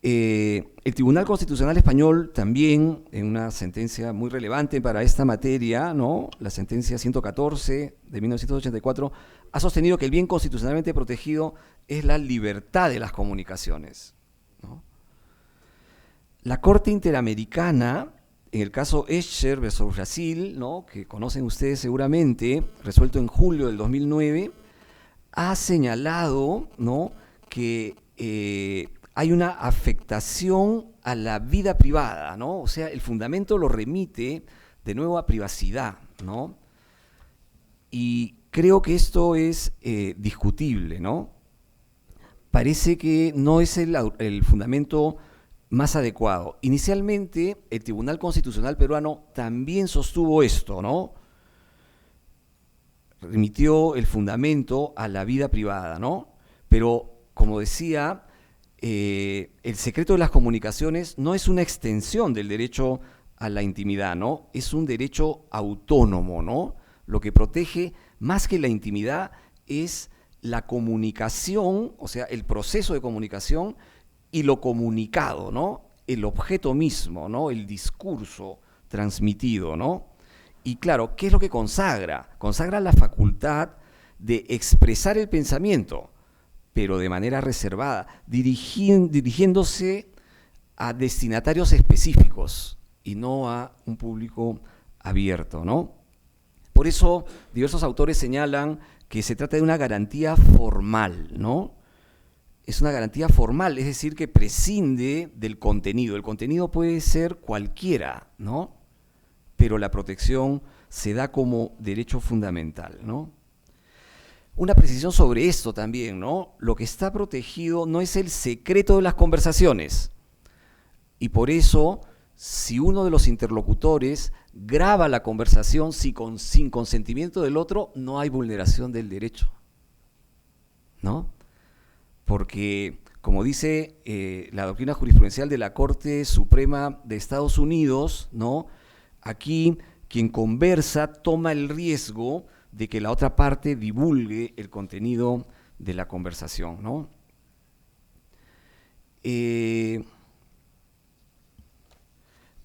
El Tribunal Constitucional Español también, en una sentencia muy relevante para esta materia, ¿no?, la sentencia 114 de 1984, ha sostenido que el bien constitucionalmente protegido es la libertad de las comunicaciones, ¿no? La Corte Interamericana, en el caso Escher versus Brasil, ¿no?, que conocen ustedes seguramente, resuelto en julio del 2009, ha señalado, ¿no?, que hay una afectación a la vida privada, ¿no? O sea, el fundamento lo remite de nuevo a privacidad, ¿no? Y creo que esto es discutible, ¿no? Parece que no es el fundamento más adecuado. Inicialmente, el Tribunal Constitucional peruano también sostuvo esto, ¿no? Remitió el fundamento a la vida privada, ¿no? Pero, como decía, el secreto de las comunicaciones no es una extensión del derecho a la intimidad, ¿no? Es un derecho autónomo, ¿no? Lo que protege más que la intimidad es la comunicación, o sea, el proceso de comunicación y lo comunicado, ¿no? El objeto mismo, ¿no? El discurso transmitido, ¿no? Y claro, ¿qué es lo que consagra? Consagra la facultad de expresar el pensamiento, pero de manera reservada, dirigiéndose a destinatarios específicos y no a un público abierto, ¿no? Por eso, diversos autores señalan que se trata de una garantía formal, ¿no? Es una garantía formal, es decir, que prescinde del contenido. El contenido puede ser cualquiera, ¿no? Pero la protección se da como derecho fundamental, ¿no? Una precisión sobre esto también, ¿no? Lo que está protegido no es el secreto de las conversaciones. Y por eso, si uno de los interlocutores graba la conversación sin consentimiento del otro, no hay vulneración del derecho, ¿no? Porque, como dice la doctrina jurisprudencial de la Corte Suprema de Estados Unidos, ¿no?, aquí quien conversa toma el riesgo de que la otra parte divulgue el contenido de la conversación, ¿no?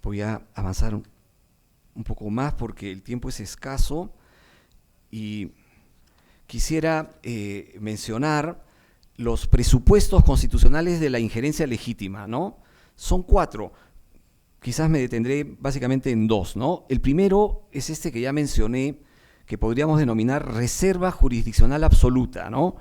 Voy a avanzar un poco más porque el tiempo es escaso y quisiera mencionar los presupuestos constitucionales de la injerencia legítima, ¿no? Son 4. Quizás me detendré básicamente en 2, ¿no? El primero es este que ya mencioné, que podríamos denominar reserva jurisdiccional absoluta, ¿no?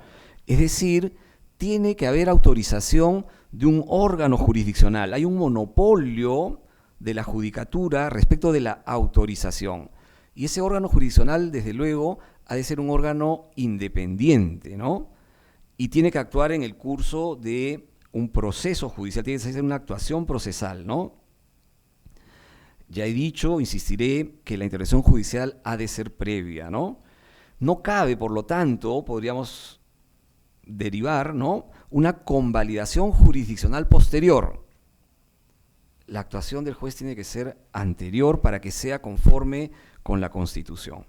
Es decir, tiene que haber autorización de un órgano jurisdiccional. Hay un monopolio de la judicatura respecto de la autorización. Y ese órgano jurisdiccional, desde luego, ha de ser un órgano independiente, ¿no? Y tiene que actuar en el curso de un proceso judicial, tiene que ser una actuación procesal, ¿no? Ya he dicho, insistiré, que la intervención judicial ha de ser previa, ¿no? No cabe, por lo tanto, podríamos derivar, ¿no?, una convalidación jurisdiccional posterior. La actuación del juez tiene que ser anterior para que sea conforme con la Constitución.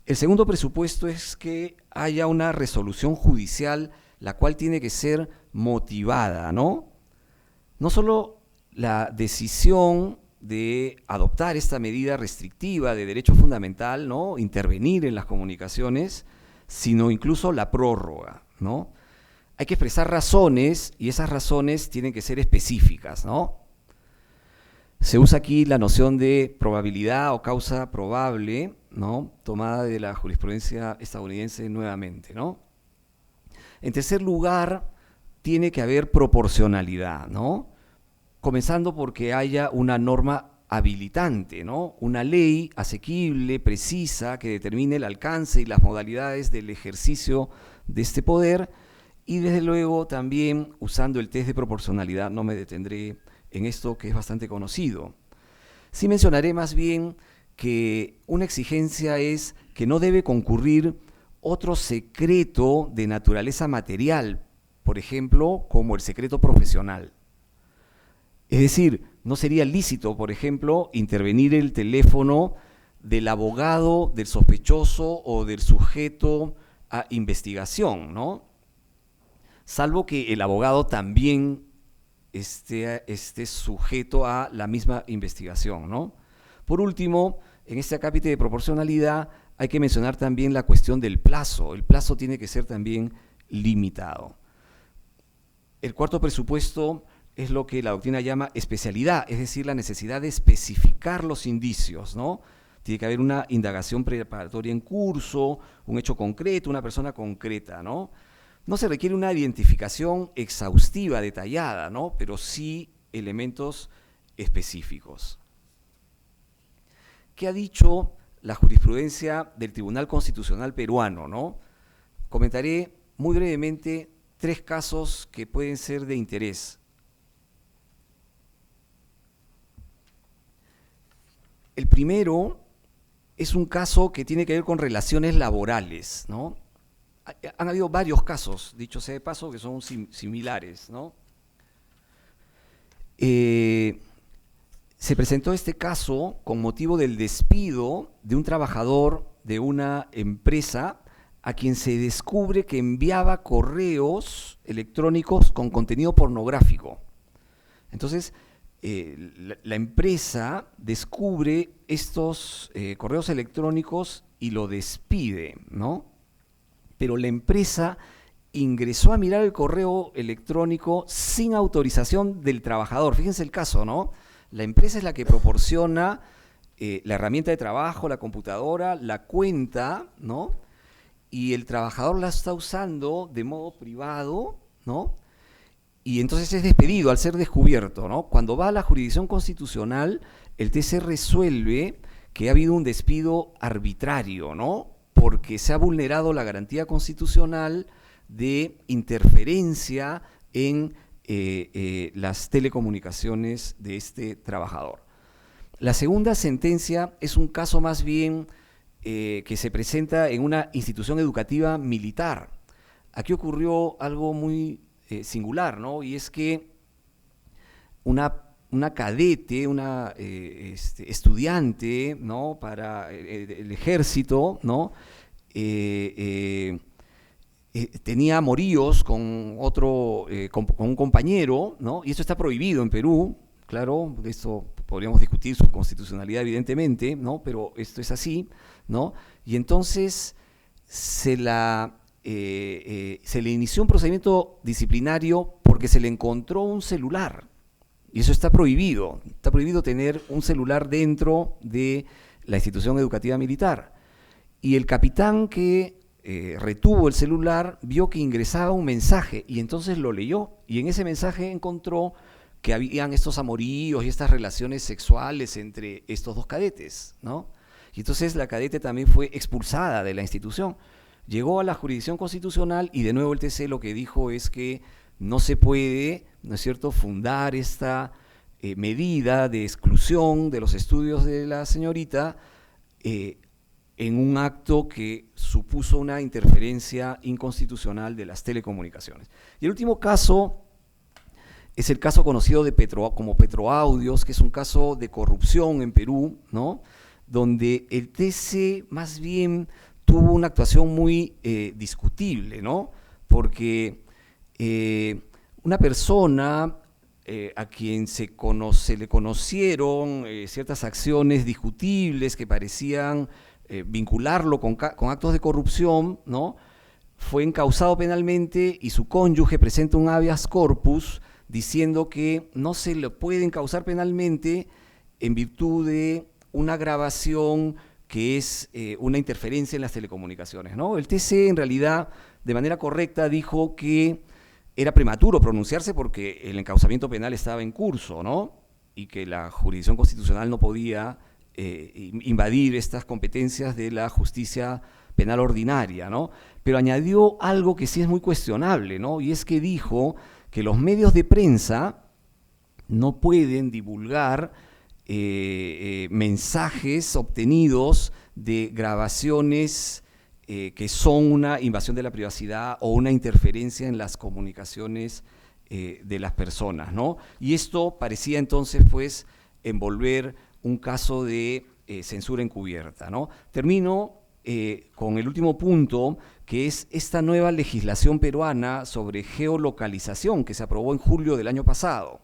El segundo presupuesto es que haya una resolución judicial, la cual tiene que ser motivada, ¿no? No solo la decisión de adoptar esta medida restrictiva de derecho fundamental, ¿no?, intervenir en las comunicaciones, sino incluso la prórroga, ¿no? Hay que expresar razones y esas razones tienen que ser específicas, ¿no? Se usa aquí la noción de probabilidad o causa probable, ¿no?, tomada de la jurisprudencia estadounidense nuevamente, ¿no? En tercer lugar, tiene que haber proporcionalidad, ¿no?, comenzando porque haya una norma habilitante, ¿no?, una ley asequible, precisa, que determine el alcance y las modalidades del ejercicio de este poder, y desde luego también usando el test de proporcionalidad. No me detendré en esto, que es bastante conocido. Sí mencionaré más bien que una exigencia es que no debe concurrir otro secreto de naturaleza material, por ejemplo, como el secreto profesional. Es decir, no sería lícito, por ejemplo, intervenir el teléfono del abogado, del sospechoso o del sujeto a investigación, ¿no?, salvo que el abogado también esté sujeto a la misma investigación, ¿no? Por último, en este acápite de proporcionalidad hay que mencionar también la cuestión del plazo. El plazo tiene que ser también limitado. El cuarto presupuesto es lo que la doctrina llama especialidad, es decir, la necesidad de especificar los indicios, ¿no? Tiene que haber una indagación preparatoria en curso, un hecho concreto, una persona concreta, ¿no? No se requiere una identificación exhaustiva, detallada, ¿no? Pero sí elementos específicos. ¿Qué ha dicho la jurisprudencia del Tribunal Constitucional peruano, ¿no? Comentaré muy brevemente 3 casos que pueden ser de interés. El primero es un caso que tiene que ver con relaciones laborales, ¿no? Han habido varios casos, dicho sea de paso, que son similares, ¿no? Se presentó este caso con motivo del despido de un trabajador de una empresa a quien se descubre que enviaba correos electrónicos con contenido pornográfico. Entonces, la empresa descubre estos correos electrónicos y lo despide, ¿no? Pero la empresa ingresó a mirar el correo electrónico sin autorización del trabajador. Fíjense el caso, ¿no? La empresa es la que proporciona la herramienta de trabajo, la computadora, la cuenta, ¿no? Y el trabajador la está usando de modo privado, ¿no? Y entonces es despedido al ser descubierto, ¿no? Cuando va a la jurisdicción constitucional, el TC resuelve que ha habido un despido arbitrario, ¿no? Porque se ha vulnerado la garantía constitucional de interferencia en las telecomunicaciones de este trabajador. La segunda sentencia es un caso más bien que se presenta en una institución educativa militar. Aquí ocurrió algo muy singular, ¿no? Y es que una cadete, una estudiante, ¿no? Para el ejército, ¿no? Tenía amoríos con con un compañero, ¿no? Y esto está prohibido en Perú, claro, de esto podríamos discutir su constitucionalidad evidentemente, ¿no? Pero esto es así, ¿no? Y entonces se le inició un procedimiento disciplinario porque se le encontró un celular, y eso está prohibido tener un celular dentro de la institución educativa militar. Y el capitán que retuvo el celular vio que ingresaba un mensaje y entonces lo leyó, y en ese mensaje encontró que habían estos amoríos y estas relaciones sexuales entre estos dos cadetes, ¿no? Y entonces la cadete también fue expulsada de la institución. Llegó a la jurisdicción constitucional y de nuevo el TC lo que dijo es que no se puede, ¿no es cierto?, fundar esta medida de exclusión de los estudios de la señorita en un acto que supuso una interferencia inconstitucional de las telecomunicaciones. Y el último caso es el caso conocido como Petroaudios, que es un caso de corrupción en Perú, ¿no? Donde el TC más bien tuvo una actuación muy discutible, ¿no? Porque una persona a quien se le conocieron ciertas acciones discutibles que parecían vincularlo con actos de corrupción, ¿no? Fue encausado penalmente y su cónyuge presenta un habeas corpus diciendo que no se le puede encausar penalmente en virtud de una grabación que es una interferencia en las telecomunicaciones, ¿no? El TC en realidad de manera correcta dijo que era prematuro pronunciarse porque el encausamiento penal estaba en curso, ¿no? Y que la jurisdicción constitucional no podía invadir estas competencias de la justicia penal ordinaria, ¿no? Pero añadió algo que sí es muy cuestionable, ¿no? Y es que dijo que los medios de prensa no pueden divulgar mensajes obtenidos de grabaciones que son una invasión de la privacidad o una interferencia en las comunicaciones de las personas, ¿no? Y esto parecía entonces, pues, envolver un caso de censura encubierta, ¿no? Termino con el último punto, que es esta nueva legislación peruana sobre geolocalización que se aprobó en julio del año pasado.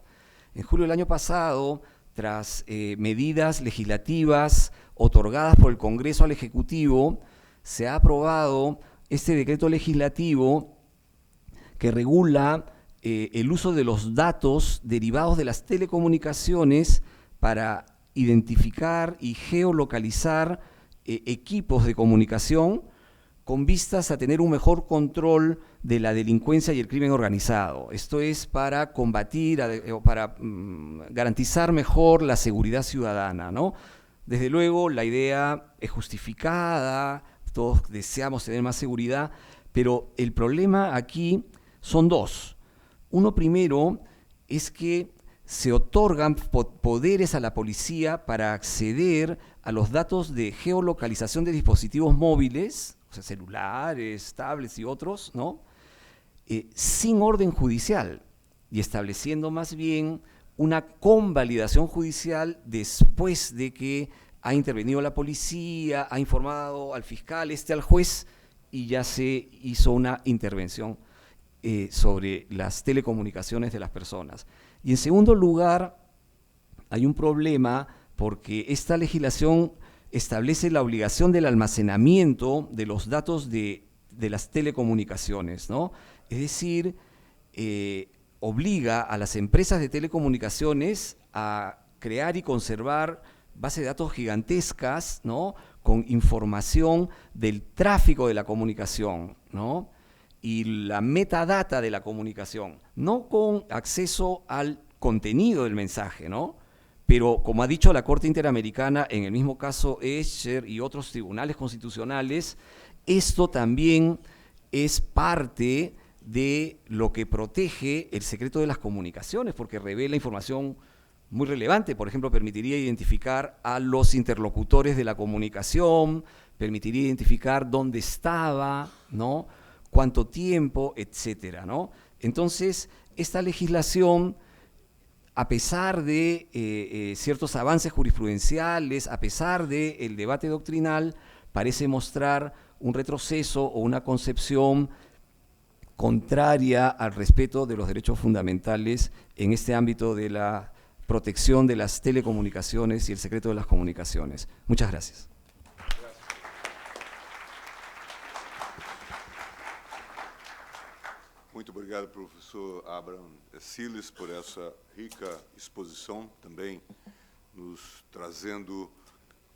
En julio del año pasado, tras medidas legislativas otorgadas por el Congreso al Ejecutivo, se ha aprobado este decreto legislativo que regula el uso de los datos derivados de las telecomunicaciones para identificar y geolocalizar equipos de comunicación con vistas a tener un mejor control de la delincuencia y el crimen organizado. Esto es para combatir, para garantizar mejor la seguridad ciudadana, ¿no? Desde luego, la idea es justificada, todos deseamos tener más seguridad, pero el problema aquí son dos. Uno primero es que se otorgan poderes a la policía para acceder a los datos de geolocalización de dispositivos móviles, o sea, celulares, tablets y otros, ¿no? Sin orden judicial y estableciendo más bien una convalidación judicial después de que ha intervenido la policía, ha informado al fiscal, al juez, y ya se hizo una intervención sobre las telecomunicaciones de las personas. Y en segundo lugar, hay un problema porque esta legislación establece la obligación del almacenamiento de los datos de las telecomunicaciones, ¿no? Es decir, obliga a las empresas de telecomunicaciones a crear y conservar bases de datos gigantescas, ¿no? Con información del tráfico de la comunicación, ¿no? Y la metadata de la comunicación, no con acceso al contenido del mensaje, ¿no? Pero como ha dicho la Corte Interamericana, en el mismo caso Escher y otros tribunales constitucionales, esto también es parte de lo que protege el secreto de las comunicaciones, porque revela información muy relevante. Por ejemplo, permitiría identificar a los interlocutores de la comunicación, permitiría identificar dónde estaba, ¿no? Cuánto tiempo, etcétera, ¿no? Entonces, esta legislación, a pesar de ciertos avances jurisprudenciales, a pesar del debate doctrinal, parece mostrar un retroceso o una concepción contraria al respeto de los derechos fundamentales en este ámbito de la protección de las telecomunicaciones y el secreto de las comunicaciones. Muchas gracias. Muito obrigado, professor Abraham Siles, por essa rica exposição, também nos trazendo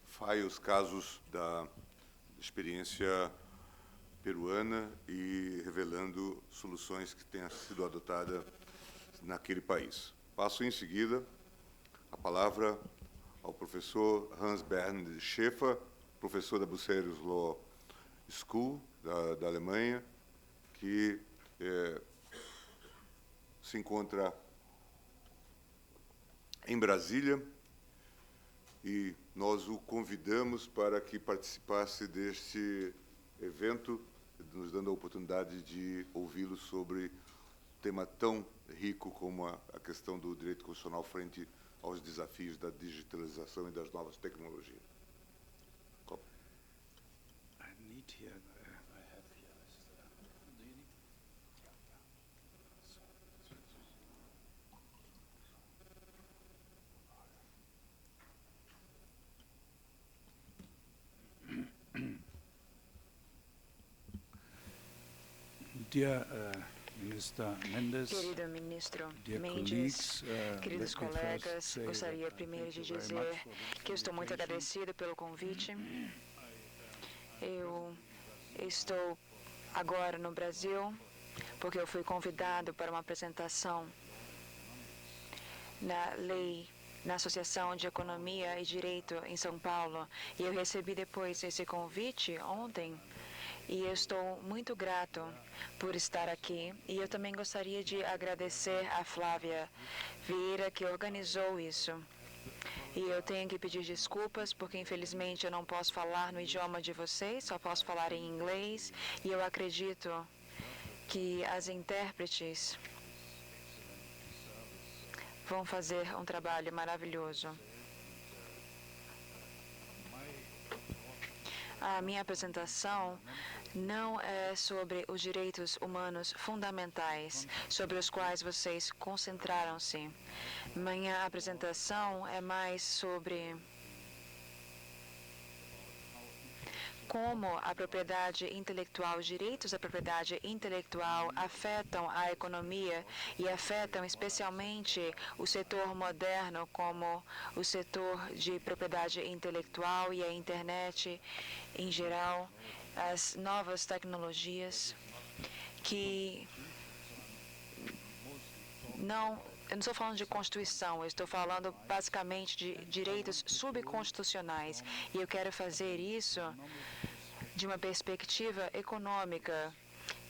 fatos, casos da experiência peruana e revelando soluções que tenham sido adotadas naquele país. Passo em seguida a palavra ao professor Hans-Bernd Schäfer, professor da Bucerius Law School, da Alemanha, que se encontra em Brasília, e nós o convidamos para que participasse deste evento, nos dando a oportunidade de ouvi-lo sobre um tema tão rico como a questão do direito constitucional frente aos desafios da digitalização e das novas tecnologias. Dear Minister Mendes, Querido ministro dear Mendes, colleagues, queridos let me first colegas, say gostaria that, primeiro de thank you very dizer much for this que eu estou muito invitation. agradecido pelo convite. Eu estou agora no Brasil porque eu fui convidado para uma apresentação na Associação de Economia e Direito em São Paulo, e eu recebi depois esse convite ontem. E eu estou muito grato por estar aqui. E eu também gostaria de agradecer a Flávia Vieira, que organizou isso. E eu tenho que pedir desculpas, porque infelizmente eu não posso falar no idioma de vocês, só posso falar em inglês. E eu acredito que as intérpretes vão fazer um trabalho maravilhoso. A minha apresentação não é sobre os direitos humanos fundamentais, sobre os quais vocês concentraram-se. Minha apresentação é mais sobre como a propriedade intelectual, os direitos da propriedade intelectual afetam a economia e afetam especialmente o setor moderno, como o setor de propriedade intelectual e a internet em geral, as novas tecnologias que eu não estou falando de Constituição, eu estou falando basicamente de direitos subconstitucionais. E eu quero fazer isso de uma perspectiva econômica,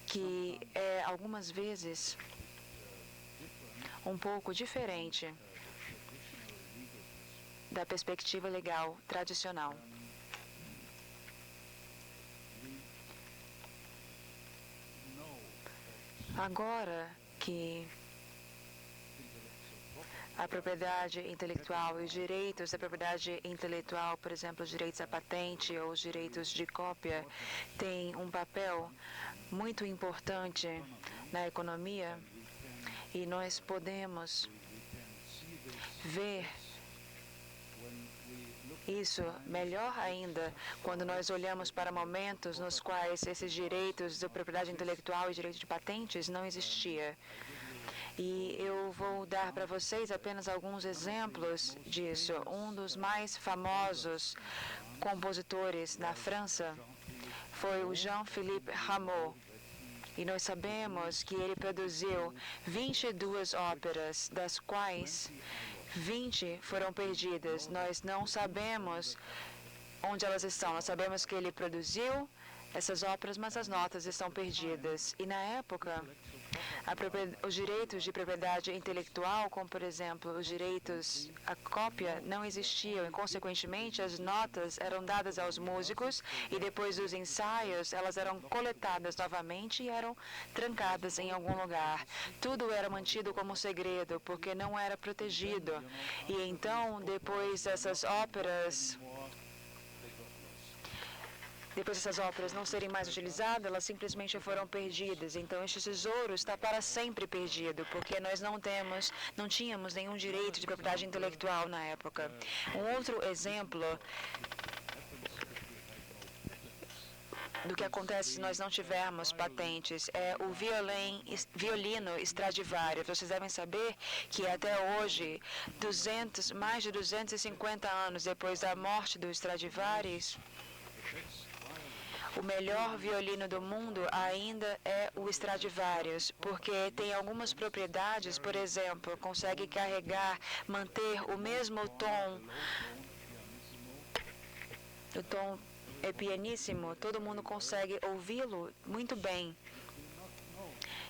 que é algumas vezes um pouco diferente da perspectiva legal tradicional. Agora que a propriedade intelectual e os direitos da propriedade intelectual, por exemplo, os direitos à patente ou os direitos de cópia, têm um papel muito importante na economia, e nós podemos ver isso melhor ainda quando nós olhamos para momentos nos quais esses direitos de propriedade intelectual e direito de patentes não existiam. E eu vou dar para vocês apenas alguns exemplos disso. Um dos mais famosos compositores na França foi o Jean-Philippe Rameau. E nós sabemos que ele produziu 22 óperas, das quais 20 foram perdidas. Nós não sabemos onde elas estão. Nós sabemos que ele produziu essas óperas, mas as notas estão perdidas. E na época, os direitos de propriedade intelectual, como por exemplo os direitos à cópia, não existiam, e consequentemente as notas eram dadas aos músicos e depois dos ensaios elas eram coletadas novamente e eram trancadas em algum lugar. Tudo era mantido como segredo porque não era protegido. E então, depois dessas óperas não serem mais utilizadas, elas simplesmente foram perdidas. Então, este tesouro está para sempre perdido, porque nós não tínhamos nenhum direito de propriedade intelectual na época. Um outro exemplo do que acontece se nós não tivermos patentes é o violino Stradivarius. Vocês devem saber que até hoje, mais de 250 anos depois da morte do Stradivarius, o melhor violino do mundo ainda é o Stradivarius, porque tem algumas propriedades, por exemplo, consegue carregar, manter o mesmo tom. O tom é pianíssimo, todo mundo consegue ouvi-lo muito bem.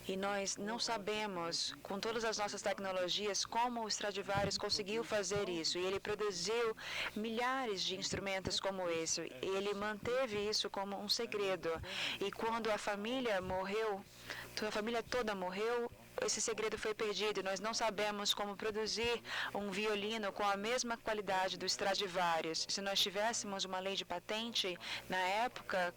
E nós não sabemos, com todas as nossas tecnologias, como o Stradivarius conseguiu fazer isso. E ele produziu milhares de instrumentos como esse. E ele manteve isso como um segredo. E quando a família morreu, a família toda morreu, esse segredo foi perdido. E nós não sabemos como produzir um violino com a mesma qualidade do Stradivarius. Se nós tivéssemos uma lei de patente, na época,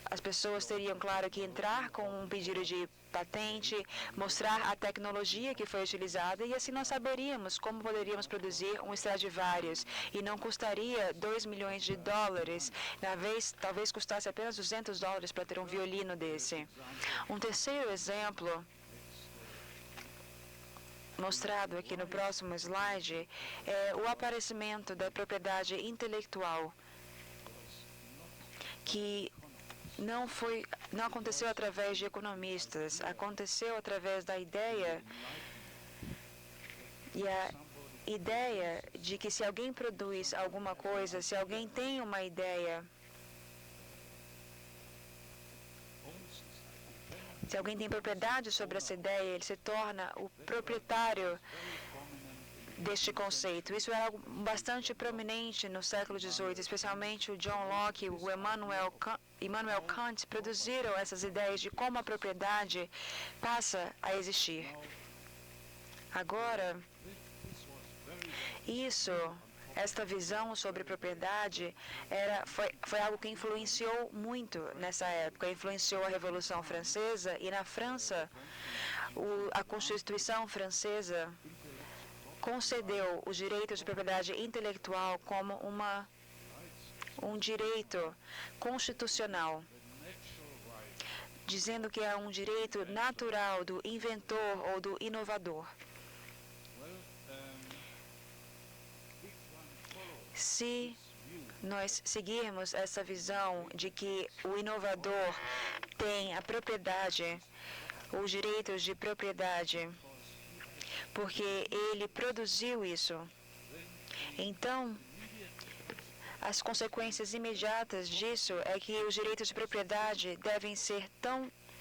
as pessoas teriam, claro, que entrar com um pedido de patente, mostrar a tecnologia que foi utilizada, e assim nós saberíamos como poderíamos produzir um Stradivarius. E não custaria $2 milhões. Talvez custasse apenas $200 para ter um violino desse. Um terceiro exemplo, mostrado aqui no próximo slide, é o aparecimento da propriedade intelectual, que não aconteceu através de economistas, aconteceu através da ideia, e a ideia de que se alguém produz alguma coisa, se alguém tem uma ideia, se alguém tem propriedade sobre essa ideia, ele se torna o proprietário deste conceito. Isso era algo bastante prominente no século XVIII, especialmente o John Locke, o Immanuel Kant produziram essas ideias de como a propriedade passa a existir. Agora, isso esta visão sobre propriedade foi algo que influenciou muito nessa época, influenciou a Revolução Francesa, e na França, a Constituição Francesa concedeu os direitos de propriedade intelectual como um direito constitucional, dizendo que é um direito natural do inventor ou do inovador. Se nós seguirmos essa visão de que o inovador tem a propriedade, os direitos de propriedade, porque ele produziu isso, então as consequências imediatas disso é que os direitos de propriedade devem ser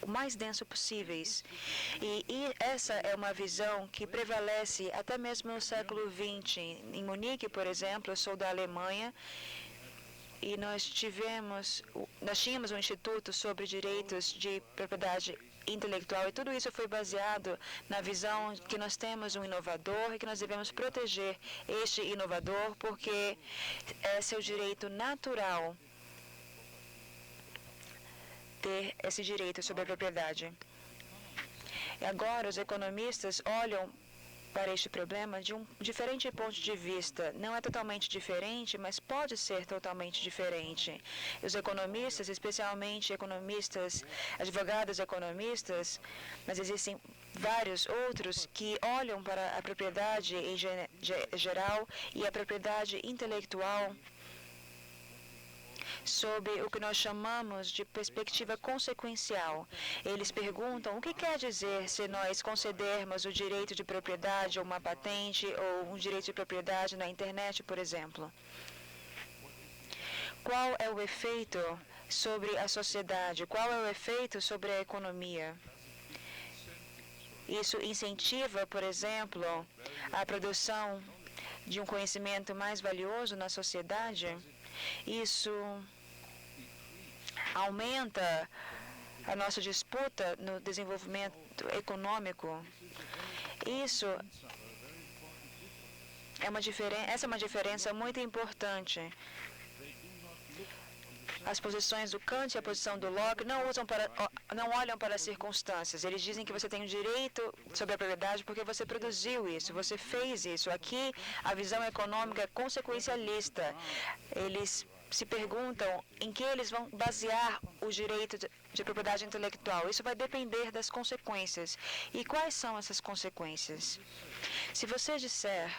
o mais densos possíveis. E essa é uma visão que prevalece até mesmo no século XX. Em Munique, por exemplo, eu sou da Alemanha, e nós tínhamos um instituto sobre direitos de propriedade intelectual, e tudo isso foi baseado na visão que nós temos um inovador e que nós devemos proteger este inovador, porque é seu direito natural ter esse direito sobre a propriedade. E agora os economistas olham para este problema de um diferente ponto de vista. Não é totalmente diferente, mas pode ser totalmente diferente. Os economistas, especialmente advogados economistas, mas existem vários outros que olham para a propriedade em geral e a propriedade intelectual sob o que nós chamamos de perspectiva consequencial. Eles perguntam o que quer dizer se nós concedermos o direito de propriedade ou uma patente ou um direito de propriedade na internet, por exemplo. Qual é o efeito sobre a sociedade? Qual é o efeito sobre a economia? Isso incentiva, por exemplo, a produção de um conhecimento mais valioso na sociedade? Isso aumenta a nossa disputa no desenvolvimento econômico. Essa é uma diferença muito importante. As posições do Kant e a posição do Locke não olham para as circunstâncias. Eles dizem que você tem o direito sobre a propriedade porque você produziu isso, você fez isso. Aqui, a visão econômica é consequencialista. Eles se perguntam em que eles vão basear o direito de propriedade intelectual. Isso vai depender das consequências. E quais são essas consequências? Se você disser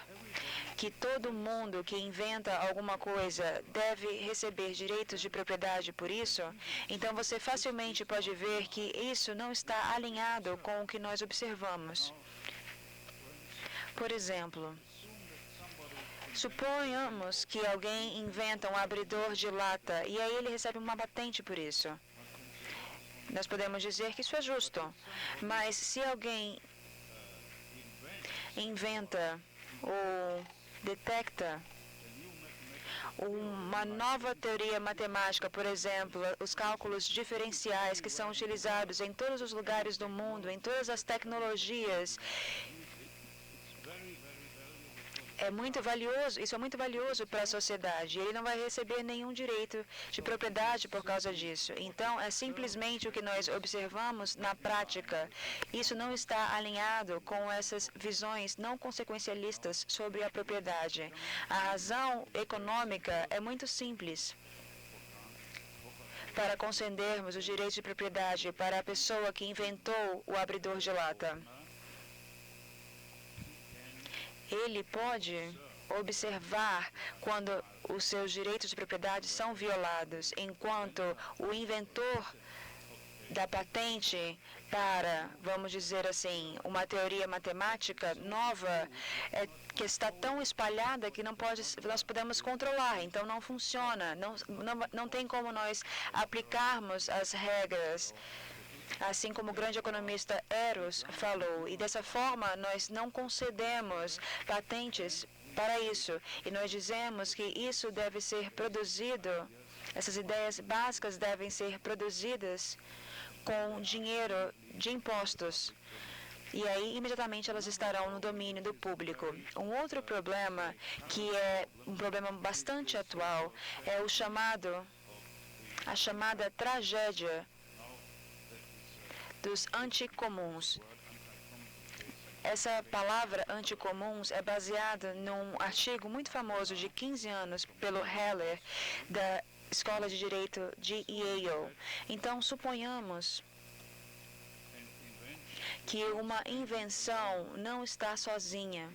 que todo mundo que inventa alguma coisa deve receber direitos de propriedade por isso, então você facilmente pode ver que isso não está alinhado com o que nós observamos. Por exemplo, suponhamos que alguém inventa um abridor de lata e aí ele recebe uma patente por isso. Nós podemos dizer que isso é justo. Mas se alguém inventa ou detecta uma nova teoria matemática, por exemplo, os cálculos diferenciais que são utilizados em todos os lugares do mundo, em todas as tecnologias, isso é muito valioso para a sociedade. Ele não vai receber nenhum direito de propriedade por causa disso. Então, é simplesmente o que nós observamos na prática. Isso não está alinhado com essas visões não consequencialistas sobre a propriedade. A razão econômica é muito simples. Para concedermos os direitos de propriedade para a pessoa que inventou o abridor de lata, ele pode observar quando os seus direitos de propriedade são violados, enquanto o inventor da patente para, vamos dizer assim, uma teoria matemática nova, que está tão espalhada que nós podemos controlar, então não funciona, não tem como nós aplicarmos as regras, assim como o grande economista Eros falou. E dessa forma, nós não concedemos patentes para isso. E nós dizemos que isso deve ser produzido, essas ideias básicas devem ser produzidas com dinheiro de impostos. E aí, imediatamente, elas estarão no domínio do público. Um outro problema, que é um problema bastante atual, é a chamada tragédia dos anticomuns. Essa palavra anticomuns é baseada num artigo muito famoso de 15 anos pelo Heller, da Escola de Direito de Yale. Então, suponhamos que uma invenção não está sozinha.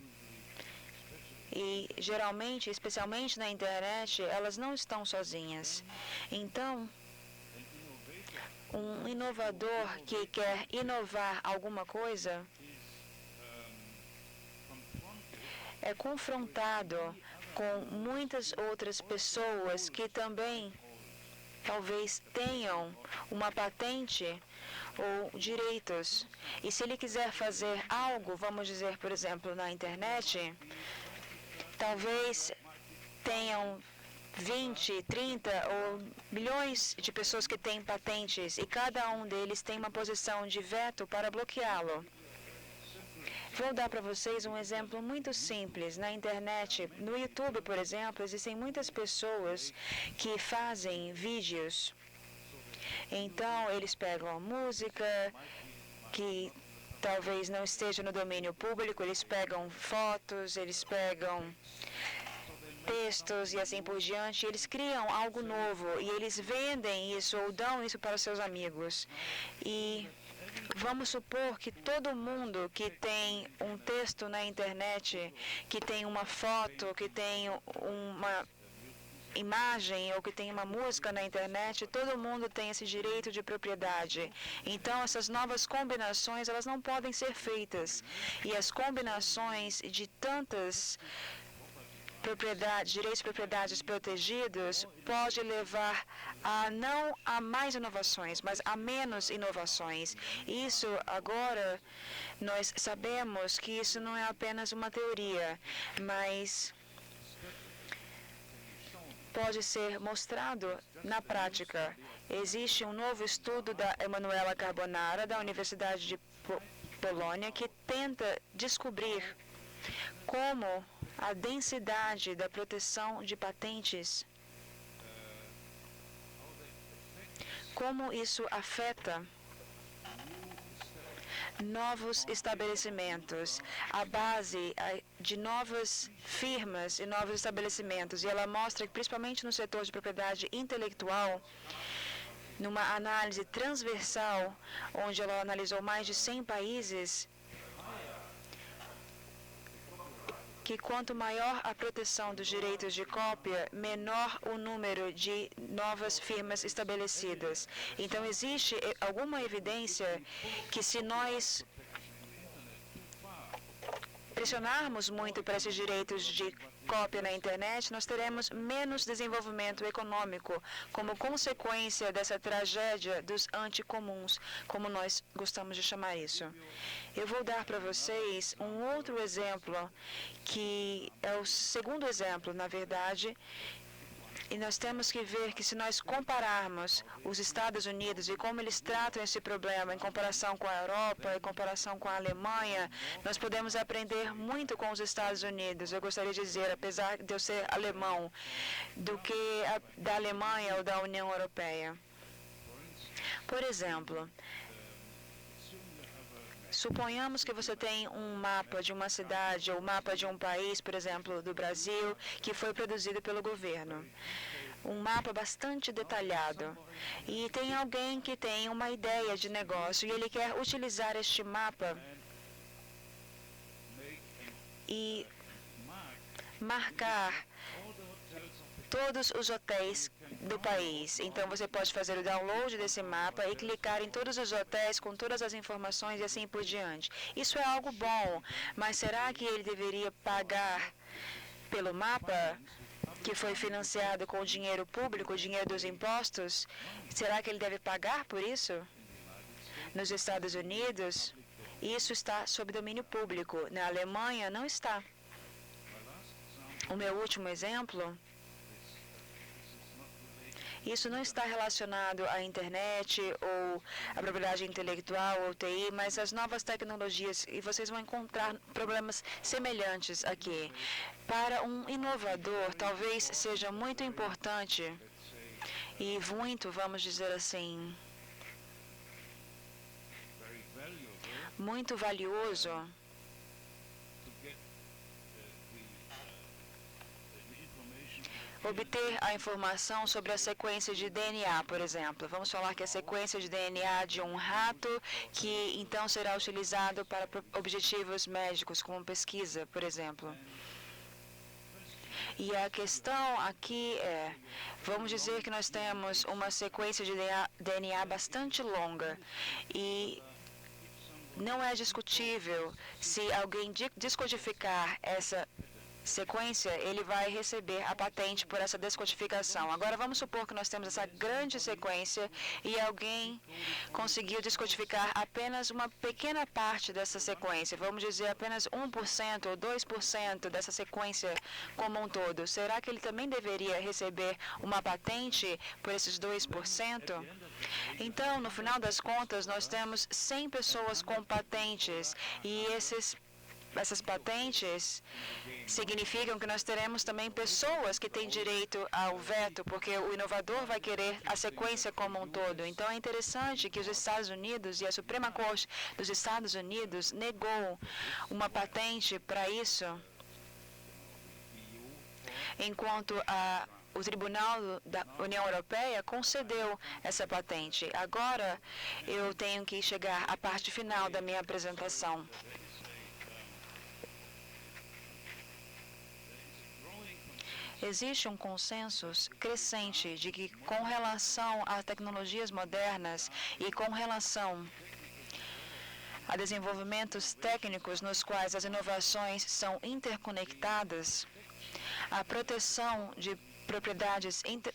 E, geralmente, especialmente na internet, elas não estão sozinhas. Então, um inovador que quer inovar alguma coisa é confrontado com muitas outras pessoas que também talvez tenham uma patente ou direitos. E se ele quiser fazer algo, vamos dizer, por exemplo, na internet, talvez tenham 20, 30 ou milhões de pessoas que têm patentes e cada um deles tem uma posição de veto para bloqueá-lo. Vou dar para vocês um exemplo muito simples. Na internet, no YouTube, por exemplo, existem muitas pessoas que fazem vídeos. Então, eles pegam a música que talvez não esteja no domínio público, eles pegam fotos, eles pegam textos e assim por diante, eles criam algo novo e eles vendem isso ou dão isso para seus amigos. E vamos supor que todo mundo que tem um texto na internet, que tem uma foto, que tem uma imagem ou que tem uma música na internet, todo mundo tem esse direito de propriedade. Então, essas novas combinações, elas não podem ser feitas. E as combinações de tantas direitos de propriedades protegidos pode levar a não a mais inovações, mas a menos inovações. Isso agora nós sabemos que isso não é apenas uma teoria, mas pode ser mostrado na prática. Existe um novo estudo da Emanuela Carbonara, da Universidade de Polônia, que tenta descobrir como a densidade da proteção de patentes, como isso afeta novos estabelecimentos, a base de novas firmas e novos estabelecimentos. E ela mostra que, principalmente no setor de propriedade intelectual, numa análise transversal, onde ela analisou mais de 100 países, que quanto maior a proteção dos direitos de cópia, menor o número de novas firmas estabelecidas. Então, existe alguma evidência que se nós pressionarmos muito para esses direitos de cópia na internet, nós teremos menos desenvolvimento econômico como consequência dessa tragédia dos anticomuns, como nós gostamos de chamar isso. Eu vou dar para vocês um outro exemplo, que é o segundo exemplo, na verdade, e nós temos que ver que se nós compararmos os Estados Unidos e como eles tratam esse problema em comparação com a Europa, em comparação com a Alemanha, nós podemos aprender muito com os Estados Unidos. Eu gostaria de dizer, apesar de eu ser alemão, do que da Alemanha ou da União Europeia. Por exemplo, suponhamos que você tem um mapa de uma cidade ou mapa de um país, por exemplo, do Brasil, que foi produzido pelo governo. Um mapa bastante detalhado. E tem alguém que tem uma ideia de negócio e ele quer utilizar este mapa e marcar todos os hotéis do país. Então, você pode fazer o download desse mapa e clicar em todos os hotéis com todas as informações e assim por diante. Isso é algo bom, mas será que ele deveria pagar pelo mapa que foi financiado com o dinheiro público, o dinheiro dos impostos? Será que ele deve pagar por isso? Nos Estados Unidos, isso está sob domínio público. Na Alemanha, não está. O meu último exemplo, Isso não está relacionado à internet ou à propriedade intelectual ou TI, mas às novas tecnologias, e vocês vão encontrar problemas semelhantes aqui. Para um inovador, talvez seja muito importante e muito, vamos dizer assim, muito valioso obter a informação sobre a sequência de DNA, por exemplo. Vamos falar que a sequência de DNA de um rato, que então será utilizado para objetivos médicos, como pesquisa, por exemplo. E a questão aqui é, vamos dizer que nós temos uma sequência de DNA bastante longa e não é discutível se alguém descodificar essa sequência, ele vai receber a patente por essa descodificação. Agora, vamos supor que nós temos essa grande sequência e alguém conseguiu descodificar apenas uma pequena parte dessa sequência, vamos dizer apenas 1% ou 2% dessa sequência como um todo. Será que ele também deveria receber uma patente por esses 2%? Então, no final das contas, nós temos 100 pessoas com patentes e essas patentes significam que nós teremos também pessoas que têm direito ao veto, porque o inovador vai querer a sequência como um todo. Então, é interessante que os Estados Unidos e a Suprema Corte dos Estados Unidos negou uma patente para isso, enquanto o Tribunal da União Europeia concedeu essa patente. Agora, eu tenho que chegar à parte final da minha apresentação. Existe um consenso crescente de que, com relação às tecnologias modernas e com relação a desenvolvimentos técnicos nos quais as inovações são interconectadas, a proteção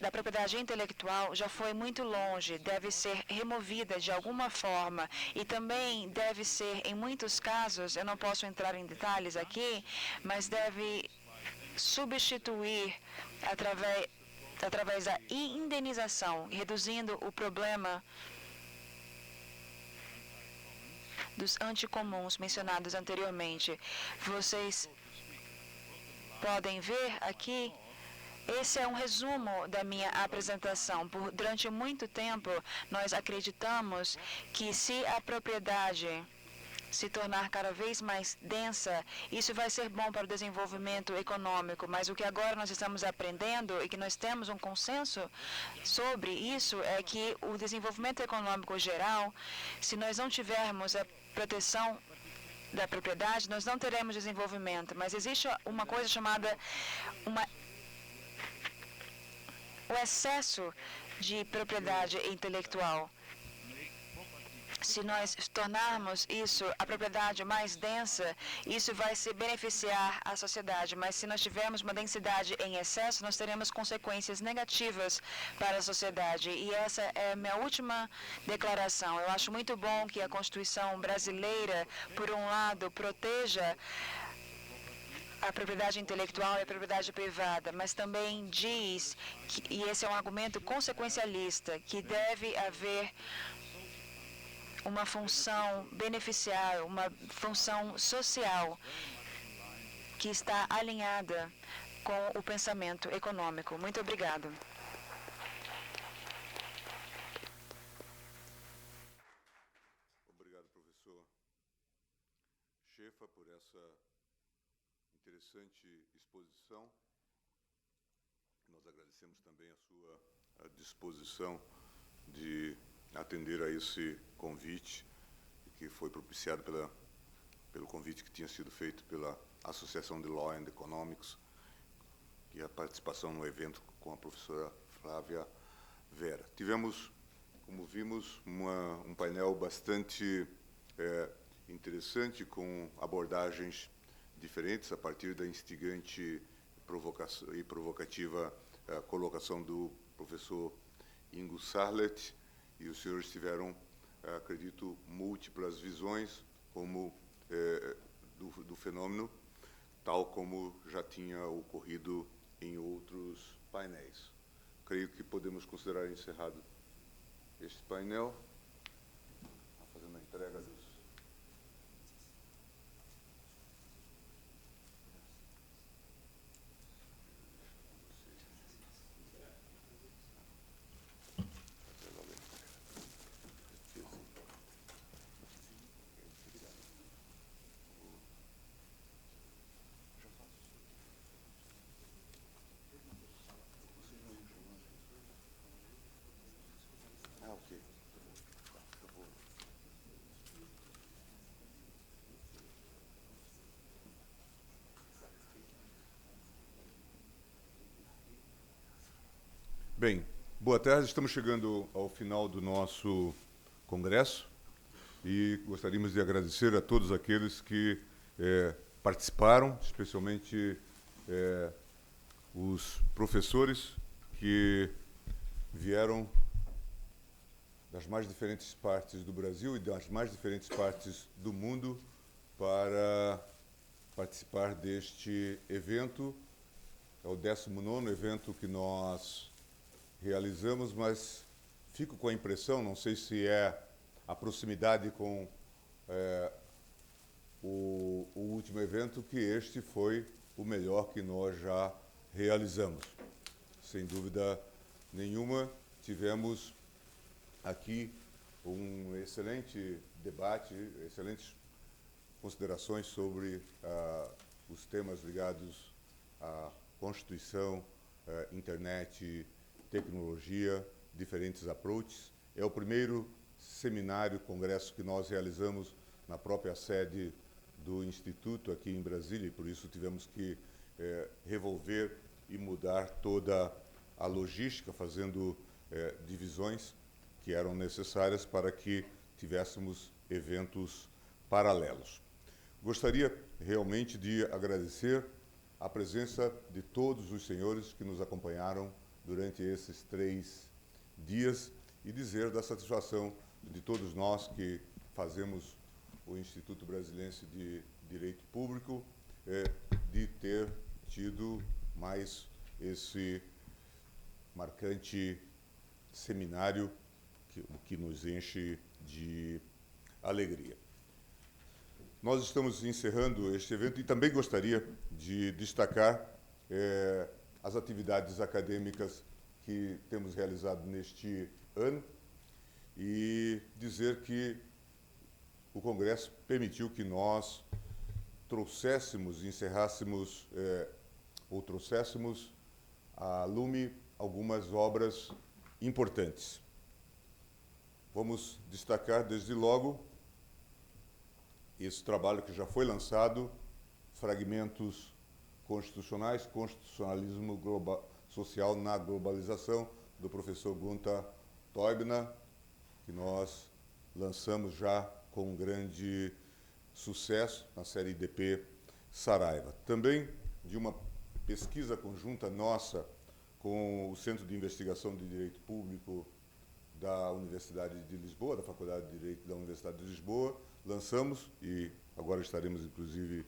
da propriedade intelectual já foi muito longe, deve ser removida de alguma forma e também deve ser, em muitos casos, eu não posso entrar em detalhes aqui, mas deve substituir através da indenização, reduzindo o problema dos anticomuns mencionados anteriormente. Vocês podem ver aqui, esse é um resumo da minha apresentação. Durante muito tempo, nós acreditamos que se a propriedade se tornar cada vez mais densa, isso vai ser bom para o desenvolvimento econômico, mas o que agora nós estamos aprendendo e que nós temos um consenso sobre isso é que o desenvolvimento econômico geral, se nós não tivermos a proteção da propriedade, nós não teremos desenvolvimento, mas existe uma coisa chamada o excesso de propriedade intelectual. Se nós tornarmos a propriedade mais densa, isso vai se beneficiar a sociedade, mas se nós tivermos uma densidade em excesso, nós teremos consequências negativas para a sociedade. E essa é a minha última declaração. Eu acho muito bom que a Constituição brasileira, por um lado, proteja a propriedade intelectual e a propriedade privada, mas também diz, e esse é um argumento consequencialista, que deve haver uma função beneficiária, uma função social que está alinhada com o pensamento econômico. Muito obrigado. Obrigado, professor Schaeffer, por essa interessante exposição. Nós agradecemos também a sua disposição de atender a esse convite que foi propiciado pelo convite que tinha sido feito pela Associação de Law and Economics e a participação no evento com a professora Flávia Vera. Tivemos, como vimos, um painel bastante interessante, com abordagens diferentes a partir da instigante e provocativa colocação do professor Ingo Sarlet, e os senhores tiveram, acredito, múltiplas visões do fenômeno, tal como já tinha ocorrido em outros painéis. creio que podemos considerar encerrado este painel. Fazendo a entrega dos... ok. Bem, boa tarde. Estamos chegando ao final do nosso congresso e gostaríamos de agradecer a todos aqueles que participaram, especialmente os professores que vieram das mais diferentes partes do Brasil e das mais diferentes partes do mundo para participar deste evento. É o 19º evento que nós realizamos, mas fico com a impressão, não sei se é a proximidade com o último evento, que este foi o melhor que nós já realizamos. Sem dúvida nenhuma, tivemos aqui um excelente debate, excelentes considerações sobre os temas ligados à Constituição, internet, tecnologia, diferentes approaches. É o primeiro seminário, congresso que nós realizamos na própria sede do Instituto aqui em Brasília, e por isso tivemos que revolver e mudar toda a logística, fazendo divisões que eram necessárias para que tivéssemos eventos paralelos. Gostaria realmente de agradecer a presença de todos os senhores que nos acompanharam durante esses 3 dias e dizer da satisfação de todos nós que fazemos o Instituto Brasiliense de Direito Público de ter tido mais esse marcante seminário que nos enche de alegria. Nós estamos encerrando este evento e também gostaria de destacar as atividades acadêmicas que temos realizado neste ano e dizer que o Congresso permitiu que nós trouxéssemos, encerrássemos ou trouxéssemos à lume algumas obras importantes. Vamos destacar, desde logo, esse trabalho que já foi lançado, Fragmentos Constitucionais, Constitucionalismo Social na Globalização, do professor Gunther Teubner, que nós lançamos já com grande sucesso na série IDP Saraiva. Também de uma pesquisa conjunta nossa com o Centro de Investigação de Direito Público da Universidade de Lisboa, da Faculdade de Direito da Universidade de Lisboa, lançamos, e agora estaremos, inclusive,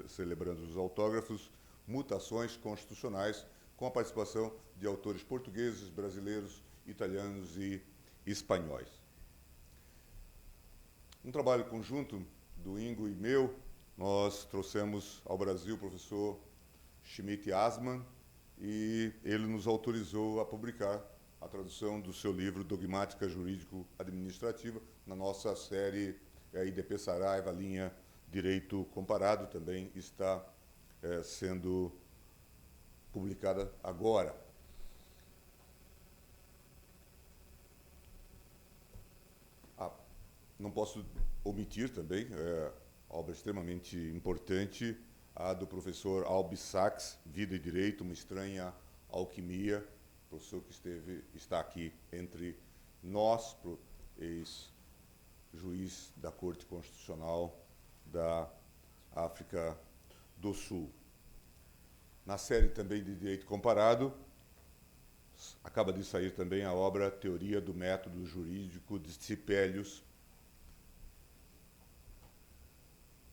celebrando os autógrafos, Mutações Constitucionais, com a participação de autores portugueses, brasileiros, italianos e espanhóis. Um trabalho conjunto do Ingo e meu, nós trouxemos ao Brasil o professor Schmidt Asman, e ele nos autorizou a publicar a tradução do seu livro Dogmática Jurídico-Administrativa na nossa série IDP Saraiva, linha Direito Comparado, também está sendo publicada agora. Não posso omitir também, obra extremamente importante, a do professor Albi Sachs, Vida e Direito, uma estranha alquimia, professor que está aqui entre nós, ex-juiz da Corte Constitucional da África do Sul. Na série também de Direito Comparado, acaba de sair também a obra Teoria do Método Jurídico de Cipélius.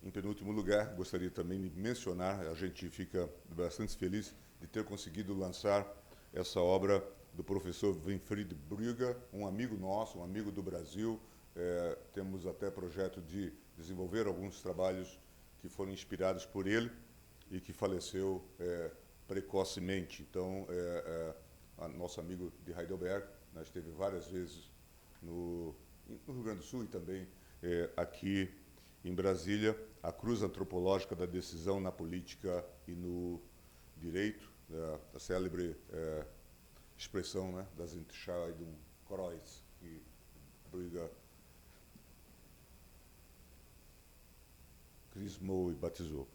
Em penúltimo lugar, gostaria também de mencionar, a gente fica bastante feliz de ter conseguido lançar essa obra do professor Winfried Brügger, um amigo nosso, um amigo do Brasil. Temos até projeto de desenvolver alguns trabalhos que foram inspirados por ele e que faleceu precocemente. Então, nosso amigo de Heidelberg, né, esteve várias vezes no Rio Grande do Sul e também aqui em Brasília. A cruz antropológica da decisão na política e no direito, a célebre expressão, né, das Entscheidung Kreuz, que Brügger crismou e batizou.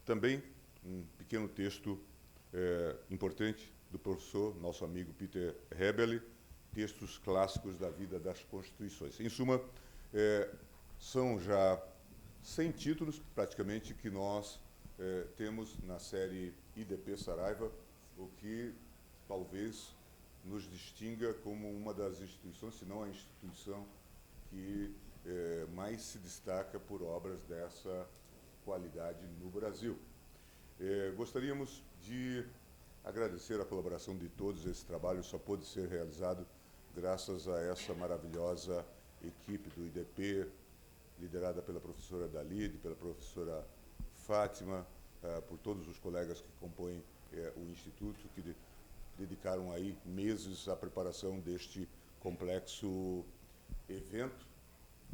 Também um pequeno texto importante do professor, nosso amigo Peter Hebele, textos clássicos da vida das Constituições. Em suma, são já 100 títulos, praticamente, que nós temos na série IDP Saraiva, o que talvez nos distinga como uma das instituições, se não a instituição que mais se destaca por obras dessa qualidade no Brasil. Gostaríamos de agradecer a colaboração de todos. Esse trabalho só pôde ser realizado graças a essa maravilhosa equipe do IDP, liderada pela professora Dalide, pela professora Fátima, por todos os colegas que compõem o Instituto, que dedicaram aí meses à preparação deste complexo evento.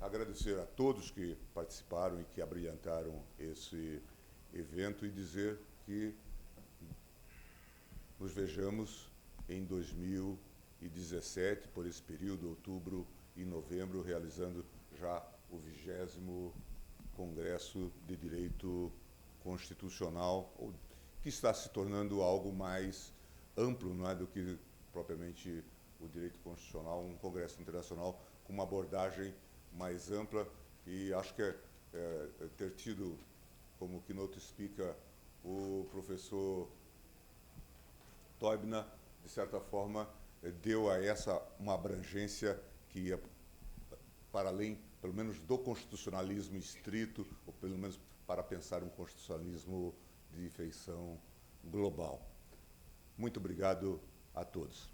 Agradecer a todos que participaram e que abrilhantaram esse evento e dizer que nos vejamos em 2017, por esse período, outubro e novembro, realizando já o 20º Congresso de Direito Constitucional, que está se tornando algo mais amplo, não é, do que propriamente o direito constitucional, um congresso internacional com uma abordagem mais ampla. E acho que ter tido como keynote speaker o professor Teubner, de certa forma, deu a essa uma abrangência que ia para além, pelo menos, do constitucionalismo estrito, ou pelo menos para pensar um constitucionalismo de feição global. Muito obrigado a todos.